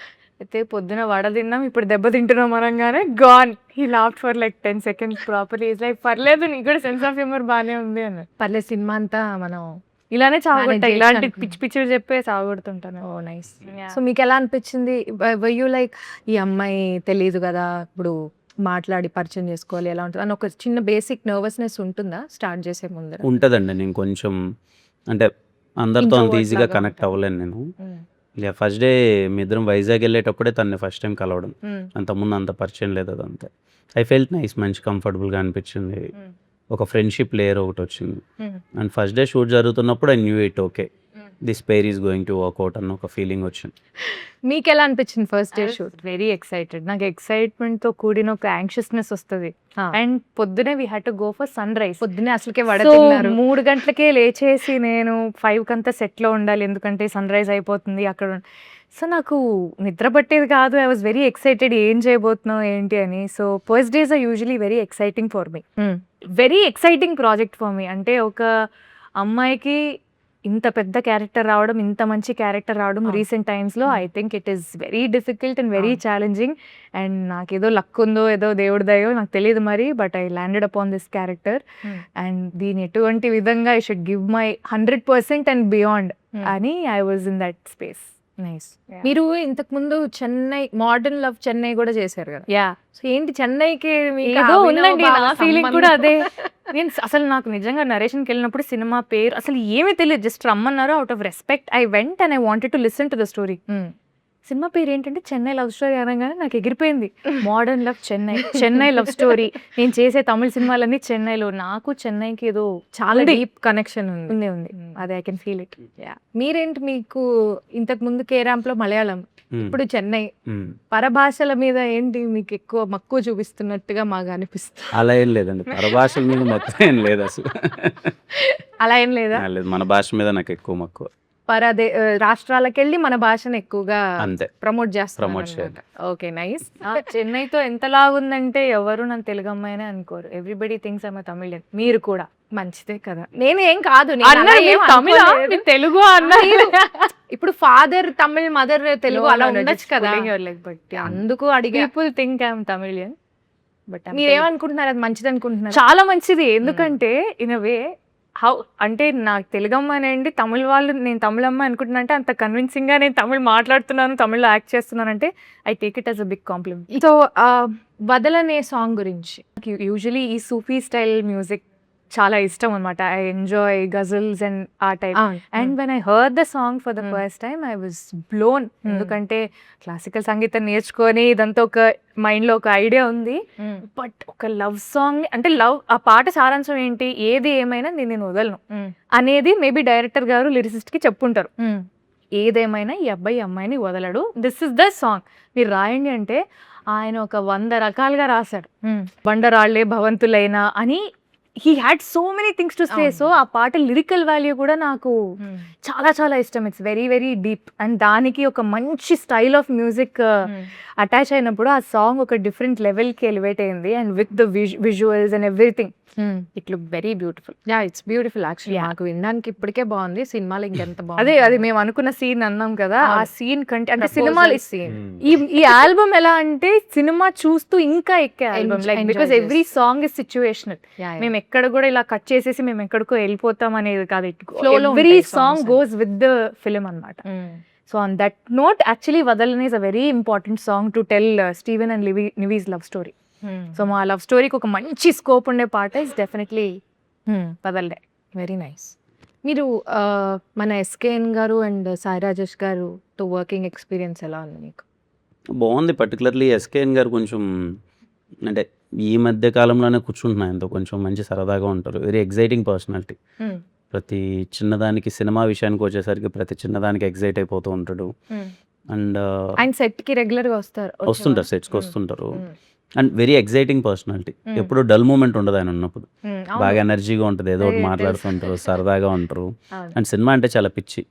అయితే పొద్దున వడ తిన్నాం, ఇప్పుడు దెబ్బ తింటున్నాం అనగానే gone. He laughed for like 10 seconds properly. Is like పర్లేదు నీకు కూడా సెన్స్ ఆఫ్ హ్యూమర్ బాగానే ఉంది అని. పర్లేదు, సినిమా అంతా మనం ఇలానే చావగొట్టా, Manage ఇలాంటి చేసినట్టు. పిచ్చి పిచ్చివి చెప్పే చావగొడుతుంటాను. ఓ నైస్. సో మీకు ఎలా అనిపించింది? యూ లైక్ ఈ అమ్మాయి తెలియదు కదా, ఇప్పుడు మాట్లాడి పరిచయం చేసుకోవాలి ఎలా ఉంటుంది అని ఒక చిన్న బేసిక్ నర్వస్నెస్ ఉంటుందా స్టార్ట్ చేసే ముందర? ఉంటుందండి. నేను కొంచెం అంటే అందరితో అంత Introvert ఈజీగా లాగా కనెక్ట్ ఉంటారు. అవ్వలేను నేను. ఫస్ట్ డే మీ ఇద్దరం వైజాగ్ వెళ్ళేటప్పుడే తనని ఫస్ట్ టైం కలవడం. అంతకుముందు అంత పరిచయం లేదు, అదంతా. ఐ ఫెల్ట్ నైస్, మంచి కంఫర్టబుల్గా అనిపించింది. ఒక ఫ్రెండ్షిప్ లేయర్ ఒకటి వచ్చింది. అండ్ ఫస్ట్ డే షూట్ జరుగుతున్నప్పుడు I knew it okay this pair is going to work out అన్న ఒక ఫీలింగ్ వచ్చింది. మీకు ఎలా అనిపించింది first day shoot? Very excited. నాకు ఎక్సైట్మెంట్ తో కూడిన ఒక యాంగ్షియస్నెస్ వస్తుంది. అండ్ పొద్దునే we had to go for sunrise. పొద్దునే అసలుకే వడ సో తిన్నారు. 3 గంటలకే లేచేసి నేను 5 కంతా సెట్ లో ఉండాలి, ఎందుకంటే సన్ రైజ్ అయిపోతుంది అక్కడ. సో నాకు నిద్ర పట్టేది కాదు. ఐ వాజ్ వెరీ ఎక్సైటెడ్, ఏం చేయబోతున్నావు ఏంటి అని. So first days are usually very exciting for me, very exciting project for me. అంటే ఒక అమ్మాయికి ఇంత పెద్ద క్యారెక్టర్ రావడం, ఇంత మంచి క్యారెక్టర్ రావడం రీసెంట్ టైమ్స్లో I think it is very difficult and very challenging. And నాకు ఏదో లక్ ఉందో ఏదో దేవుడి దయో నాకు తెలియదు మరి, but I landed upon this character. And దీని ఎటువంటి విధంగా I should give my 100% and beyond అని I was in that space. Nice. మీరు ఇంతకు ముందు చెన్నై మోడర్న్ లవ్ చెన్నై కూడా చేశారు కదా. యా సో ఏంటి చెన్నైకి మీకు ఏదో అభినవ ఉందండి, భావ నా ఫీలింగ్ కూడా సంబంధం? అదే. నేను అసలు నాకు నిజంగా నరేషన్కి వెళ్ళినప్పుడు సినిమా పేరు అసలు ఏమీ తెలియదు, జస్ట్ రమ్మన్నారు. Out of respect I went and I wanted to listen to the story. Cinema పేరు ఏంటంటే చెన్నై లవ్ స్టోరీ అనగానే నాకు ఎగిరిపోయింది. Modern love Chennai, Chennai love story. నేను చేసే తమిళ సినిమాలన్నీ చెన్నైలో. నాకు చెన్నైకి ఏదో చాలా ఉంది. డీప్ కనెక్షన్ ఉంది. ఉంది అదే ఐ కెన్ ఫీల్ ఇట్. మీరేంటి, మీకు ఇంతకు ముందు కేరాంప్ లో మలయాళం, మ్మ్. ఇప్పుడు చెన్నై, మ్మ్. పరభాషల మీద ఏంటి మీకు ఎక్కువ మక్కువ చూపిస్తున్నట్టుగా మాకు అనిపిస్తుంది. అలా ఏం లేదండి, పరభాషల మీద మొత్తం ఏం లేదు అసలు. అలా ఏం లేదా? లేదు, మన భాష మీద నాకు ఎక్కువ మక్కువ రాష్ట్రాలకు వెళ్ళి మన భాషను ఎక్కువగా అంతే. ప్రమోట్ Promote చేస్తారు. Okay, nice. చెన్నైతో ఎంతలాగుందంటే ఎవరు నన్ను తెలుగు అమ్మాయినే అనుకోరు. Everybody things I'm Tamilan. మీరు కూడా మంచిదే కదా. నేను ఏం కాదు, నేను అన్నారు, అలా ఏం మీరు తమిళ, అనుకోలేదు. మీరు తెలుగు అన్నారు. ఇప్పుడు ఫాదర్ తమిళ్, మదర్ తెలుగు, అలా ఉండొచ్చు కదా. బట్ అందుకు అడిగా. People think I'm Tamilian but మీరేమనుకుంటున్నారు, అది మంచిది అనుకుంటున్నారు? చాలా మంచిది. ఎందుకంటే ఇన్ అ వే హౌ అంటే నాకు తెలుగు అమ్మాయి అండి, తమిళ వాళ్ళు నేను తమిళ అమ్మాయి అనుకుంటున్నా అంటే అంత కన్విన్సింగ్ గా నేను తమిళ్ మాట్లాడుతున్నాను, తమిళ్లో యాక్ట్ చేస్తున్నాను అంటే I take it as a big compliment. So Vadalane song గురించి. యూజువలీ ఈ సూఫీ స్టైల్ మ్యూజిక్ చాలా ఇష్టం అనమాట. ఐ ఎంజాయ్ గజల్స్ అండ్ ఆ type. And when I heard the song for the first time I was blown. ఎందుకంటే క్లాసికల్ సంగీతం నేర్చుకొని ఇదంతా ఒక మైండ్లో ఒక ఐడియా ఉంది. బట్ ఒక లవ్ సాంగ్ అంటే లవ్, ఆ పాట సారాంశం ఏంటి, ఏది ఏమైనా నేను వదలను అనేది మేబీ డైరెక్టర్ గారు లిరిసిస్ట్కి చెప్పుంటారు. ఏదేమైనా ఈ అబ్బాయి అమ్మాయిని వదలడు, దిస్ ఇస్ ద సాంగ్, మీరు రాయండి అంటే ఆయన ఒక 100 రకాలుగా రాశాడు. బండరాళ్లే భవంతులైనా అని he had so many things to say. So ఆ పాట లిరికల్ వాల్యూ కూడా నాకు చాలా చాలా ఇష్టం. It's very very deep. And దానికి ఒక మంచి స్టైల్ ఆఫ్ మ్యూజిక్ అటాచ్ అయినప్పుడు ఆ సాంగ్ ఒక డిఫరెంట్ లెవెల్కి ఎలివేట్ అయింది. And with the visuals and everything it look very beautiful. Yeah, it's beautiful actually. నాకు వినడానికి ఇప్పటికే బాగుంది, సినిమాలో ఇంకెంత బాగుంది. అదే అది మేము అనుకున్న సీన్ అన్నాం కదా, ఆ సీన్ కంటే అంటే Proposal సినిమాలు scene. ఈ ఆల్బమ్ ఎలా అంటే సినిమా చూస్తూ ఇంకా ఎక్కే album. Like Enjoy because every song is situational. మేము ఎక్కడ కూడా ఇలా కట్ చేసేసి మేము ఎక్కడికో వెళ్ళిపోతాం అనేది కాదు. Flow లో ఎవ్రీ ఉంటాయి song songs. Goes with the film అన్నమాట. So on that note actually Vadalan is a very important song to tell Steven and Nivi's love story. So మా లవ్ స్టోరీకి ఒక మంచి స్కోప్ ఉండే పాట is definitely Vadalade. Very nice. మీరు మన ఎస్కేఎన్ గారు అండ్ సాయి రాజేష్ గారుతో వర్కింగ్ ఎక్స్పీరియన్స్ ఎలా ఉంది మీకు? బాగుంది. పర్టికులర్లీ ఎస్కేఎన్ గారు కొంచెం అంటే ఈ మధ్య కాలంలోనే కూర్చుంటున్నా ఎంతో కొంచెం మంచి సరదాగా ఉంటారు. Very exciting personality. ప్రతి చిన్నదానికి, సినిమా విషయానికి వచ్చేసరికి ప్రతి చిన్నదానికి ఎగ్జైట్ అయిపోతూ ఉంటాడు. అండ్ ఆయన సెట్కి రెగ్యులర్గా వస్తుంటారు, సెట్స్కి వస్తుంటారు. And very exciting personality. ఎప్పుడు డల్ మూమెంట్ ఉండదు ఆయన ఉన్నప్పుడు. బాగా ఎనర్జీగా ఉంటుంది, ఏదో ఒకటి మాట్లాడుతుంటారు, సరదాగా ఉంటారు. అండ్ సినిమా అంటే చాలా పిచ్చి.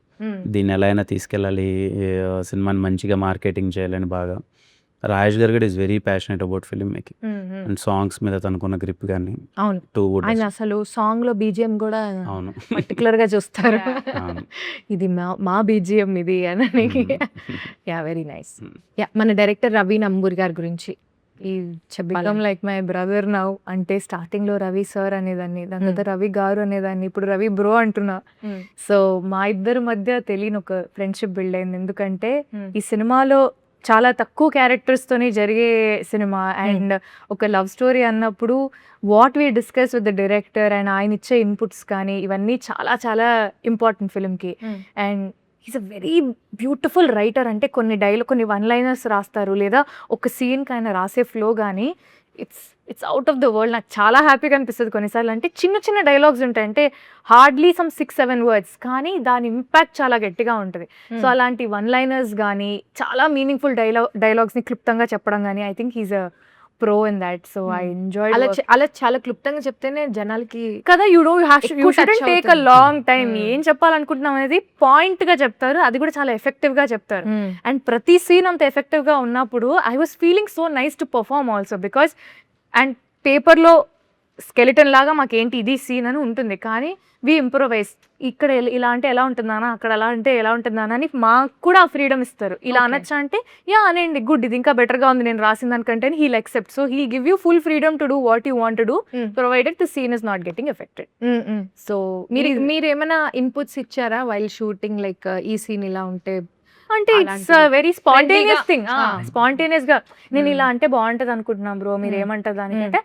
దీన్ని ఎలా అయినా తీసుకెళ్ళాలి, సినిమాని మంచిగా మార్కెటింగ్ చేయాలని బాగా. రాజేష్ గారు కూడా is very passionate about film making and songs మీద తనకున్న గ్రిప్ కానీ అవును. Too good. ఆయన అసలు సాంగ్ లో బీజిఎం కూడా అవును. పర్టికులర్ గా చూస్తారు. అవును. ఇది మా బీజిఎం ఇది అని. Yeah, very nice. యా, మన డైరెక్టర్ రవి నంబూరి గారి గురించి ఈ become like my brother now. అంటే స్టార్టింగ్ లో రవి సార్ అనేదాన్ని, దాని తర్వాత రవి గారు అనేదాన్ని, ఇప్పుడు రవి బ్రో అంటున్నా. సో మా ఇద్దరి మధ్య తెలియని ఒక ఫ్రెండ్షిప్ బిల్డ్ అయింది. ఎందుకంటే ఈ సినిమాలో చాలా తక్కువ క్యారెక్టర్స్తోనే జరిగే సినిమా అండ్ ఒక లవ్ స్టోరీ అన్నప్పుడు what we discuss with the director and ఆయన ఇచ్చే ఇన్పుట్స్ కానీ ఇవన్నీ చాలా చాలా ఇంపార్టెంట్ ఫిల్మ్కి. And is a very beautiful writer. అంటే కొన్ని వన్ లైనర్స్ రాస్తారు, లేదా ఒక సీన్కి ఆయన రాసే ఫ్లో కానీ it's out of the world. నాకు చాలా హ్యాపీగా అనిపిస్తుంది కొన్నిసార్లు. అంటే చిన్న చిన్న డైలాగ్స్ ఉంటాయి, అంటే హార్డ్లీ సమ్ 6-7 వర్డ్స్, కానీ దాని ఇంపాక్ట్ చాలా గట్టిగా ఉంటుంది. సో అలాంటి వన్ లైనర్స్ కానీ చాలా మీనింగ్ఫుల్ డైలాగ్స్ని క్లుప్తంగా చెప్పడం కానీ I think he's a pro in that. So I enjoy అలా చాలా క్లుప్తంగా చెప్తేనే జనాలకి కదా, you shouldn't take a long time. Hmm. ఏం చెప్పాలనుకుంటున్నాం అనేది పాయింట్ గా చెప్తారు, అది కూడా చాలా ఎఫెక్టివ్ గా చెప్తారు. అండ్ ప్రతి సీన్ అంత ఎఫెక్టివ్ గా ఉన్నప్పుడు I was feeling so nice to perform also. Because and పేపర్లో స్కెలిటన్ లాగా మాకేంటి ఇది సీన్ అని ఉంటుంది, కానీ వి ఇంప్రొవైజ్. ఇక్కడ ఇలా అంటే ఎలా ఉంటుందానా, అక్కడ అలా అంటే ఎలా ఉంటుందానా అని మాకు కూడా ఆ ఫ్రీడమ్ ఇస్తారు. ఇలా అనొచ్చా అంటే యా అనండి, గుడ్, ఇది ఇంకా బెటర్గా ఉంది నేను రాసిన దానికంటే, he'll accept. So he give you full freedom to do what you want to do provided the scene is not getting affected. So మీరు ఏమైనా ఇన్పుట్స్ ఇచ్చారా వైల్ షూటింగ్, లైక్ ఈ సీన్ ఇలా ఉంటే అంటే ఇట్స్ అలాంటివి. వెరీ స్పాంటేనియస్ Friendly-గా. థింగ్. ఆ. స్పాంటేనియస్ గా నేను Hmm. ఇలా అంటే బాగుంటది అనుకుంటున్నాను బ్రో, మీరు ఏమంటారు దానికంటే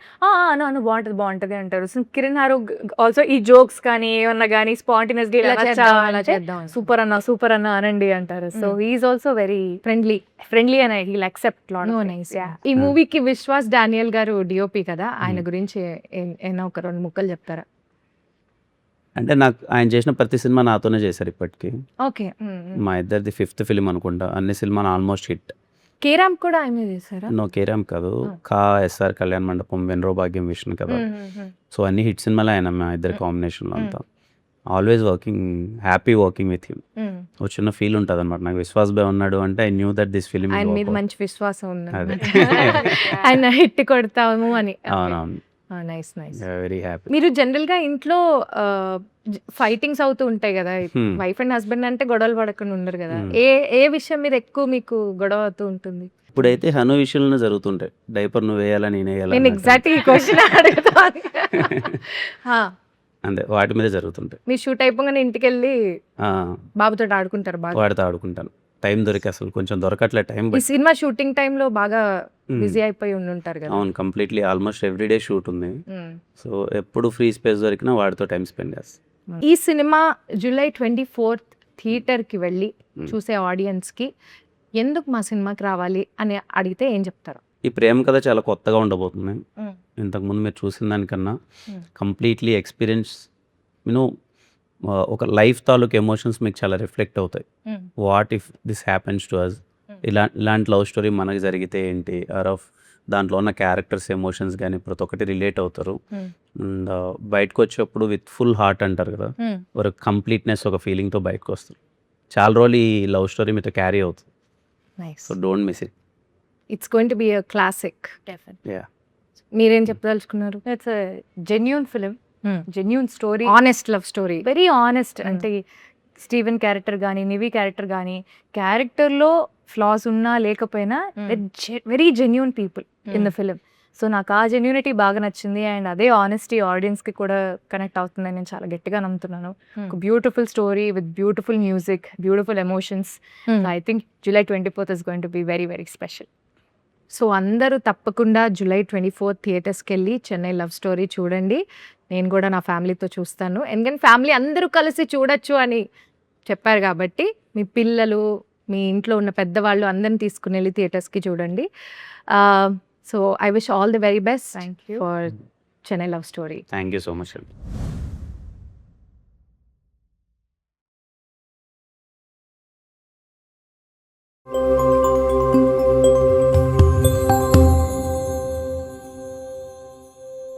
అను బాగుంటది అంటారు. సో కిరణ్ హారు ఆల్సో ఈ జోక్స్ కానీ ఏమన్నా కానీ స్పాంటేనియస్ గా ఇలా చేద్దాం, అలా చేద్దాం. సూపర్ అన్న అనండి అంటారు. So he is also very friendly and he'll accept lot. No, nice. ఈ మూవీకి విశ్వాస్ డానియల్ గారు డిఓపి కదా, ఆయన గురించి ఏమైనా ఒక 2 ముక్కలు చెప్తారా? అంటే నాకు ఆయన చేసిన ప్రతి సినిమా నాతోనే చేశారు ఇప్పటికి. ఓకే. మా ఇద్దరిది 5th ఫిలిం అనుకుంటా. అన్ని సినిమాలు ఆల్మోస్ట్ హిట్. కేరామ్ కూడా ఆయన చేశారా? నో కేరామ్ కాదు, ఎస్ఆర్ కళ్యాణ్ మండపం, వెన్రో భాగ్యం, విష్ణు కదా. సో అన్ని హిట్ సినిమాలే ఆయన మా ఇద్దరి కాంబినేషన్లో అంతా. Always happy working with him. ఒక చిన్న ఫీల్ ఉంటుంది అనమాట నాకు. విశ్వాస్ భాయ్ ఉన్నాడు అంటే I knew that this film. ఆయన మీద మంచి విశ్వాసం ఉంది. అదే. ఆయన హిట్ కొడతాము అని. అవునవును, నైస్ నైస్. Very happy. మీరు జనరల్ గా ఇంట్లో ఫైటింగ్స్ అవుతూ ఉంటాయి కదా, వైఫ్ అండ్ హస్బెండ్ అంటే గొడవలు పడకుండా ఉండరు కదా, ఏ విషయం మీద ఎక్కువ మీకు గొడవ అవుతూ ఉంటుంది? ఇప్పుడైతే హను విషయంలో జరుగుతుంటాయి. డైపర్ నువ్వు వేయాలా నేను వేయాలా నేను ఎగ్జాక్ట్ ఈ క్వశ్చన్ అడుగుతాను. అంతే, వాటి మీద జరుగుతుంటాయి. మీరు షూట్ అయిపోగానే ఇంటికి వెళ్ళి ఆ, బాబుతో ఆడుకుంటారు బాగా? వాడితో ఆడుకుంటాను. టైం దొరికి అసలు కొంచెం దొరకట్లే టైం. ఈ సినిమా షూటింగ్ టైంలో బాగా బిజీ అయిపోయి ఉంటారు కదా. అవును, కంప్లీట్లీ ఆల్మోస్ట్ ఎవ్రీడే షూట్ ఉంది. సో ఎప్పుడు ఫ్రీ స్పేస్ దొరికినా వాడితో టైం స్పెండ్ చేస్తాను. ఈ సినిమా July 24th థియేటర్కి వెళ్ళి చూసే ఆడియన్స్కి ఎందుకు మా సినిమాకి రావాలి అని అడిగితే ఏం చెప్తారు? ఈ ప్రేమ కథ చాలా కొత్తగా ఉండబోతుంది. ఇంతకుముందు మీరు చూసిన దానికన్నా కంప్లీట్లీ ఎక్స్పీరియన్స్, ఒక లైఫ్ తాలూకు ఎమోషన్స్ మీకు చాలా రిఫ్లెక్ట్ అవుతాయి. What if this happens to us, ఇలాంటి లవ్ స్టోరీ మనకి జరిగితే ఏంటి, ఆర్ దాంట్లో ఉన్న క్యారెక్టర్స్ ఎమోషన్స్ కానీ ప్రతి ఒక్కటి రిలేట్ అవుతారు. అండ్ బయటకు వచ్చేప్పుడు విత్ ఫుల్ హార్ట్ అంటారు కదా, ఒక కంప్లీట్నెస్, ఒక ఫీలింగ్తో బయటకు వస్తారు. చాలా రోజులు ఈ లవ్ స్టోరీ మీతో క్యారీ అవుతుంది. So don't miss it. It's going to be a classic. Yeah, మీరేం చెప్పదలుచుకున్నారు? It's genuine film, genuine story, honest love story, very honest. అంటే స్టీవెన్ క్యారెక్టర్ కానీ నివి క్యారెక్టర్ కానీ క్యారెక్టర్లో ఫ్లాస్ ఉన్నా లేకపోయినా very genuine people in the film. So నాకు ఆ జెన్యూనిటీ బాగా నచ్చింది. అండ్ అదే ఆనెస్టీ ఆడియన్స్కి కూడా కనెక్ట్ అవుతుందని నేను చాలా గట్టిగా నమ్ముతున్నాను. ఒక beautiful story with beautiful music, beautiful emotions. I think July 24th is going to be very very special. So అందరూ తప్పకుండా July 24th థియేటర్స్కి వెళ్ళి చెన్నై లవ్ స్టోరీ చూడండి. నేను కూడా నా ఫ్యామిలీతో చూస్తాను, ఎందుకంటే ఫ్యామిలీ అందరూ కలిసి చూడొచ్చు అని చెప్పారు కాబట్టి మీ పిల్లలు, మీ ఇంట్లో ఉన్న పెద్దవాళ్ళు అందరిని తీసుకుని వెళ్ళి థియేటర్స్కి చూడండి. So I wish all the very best thank you. For Chennai love story. Thank you so much అండి.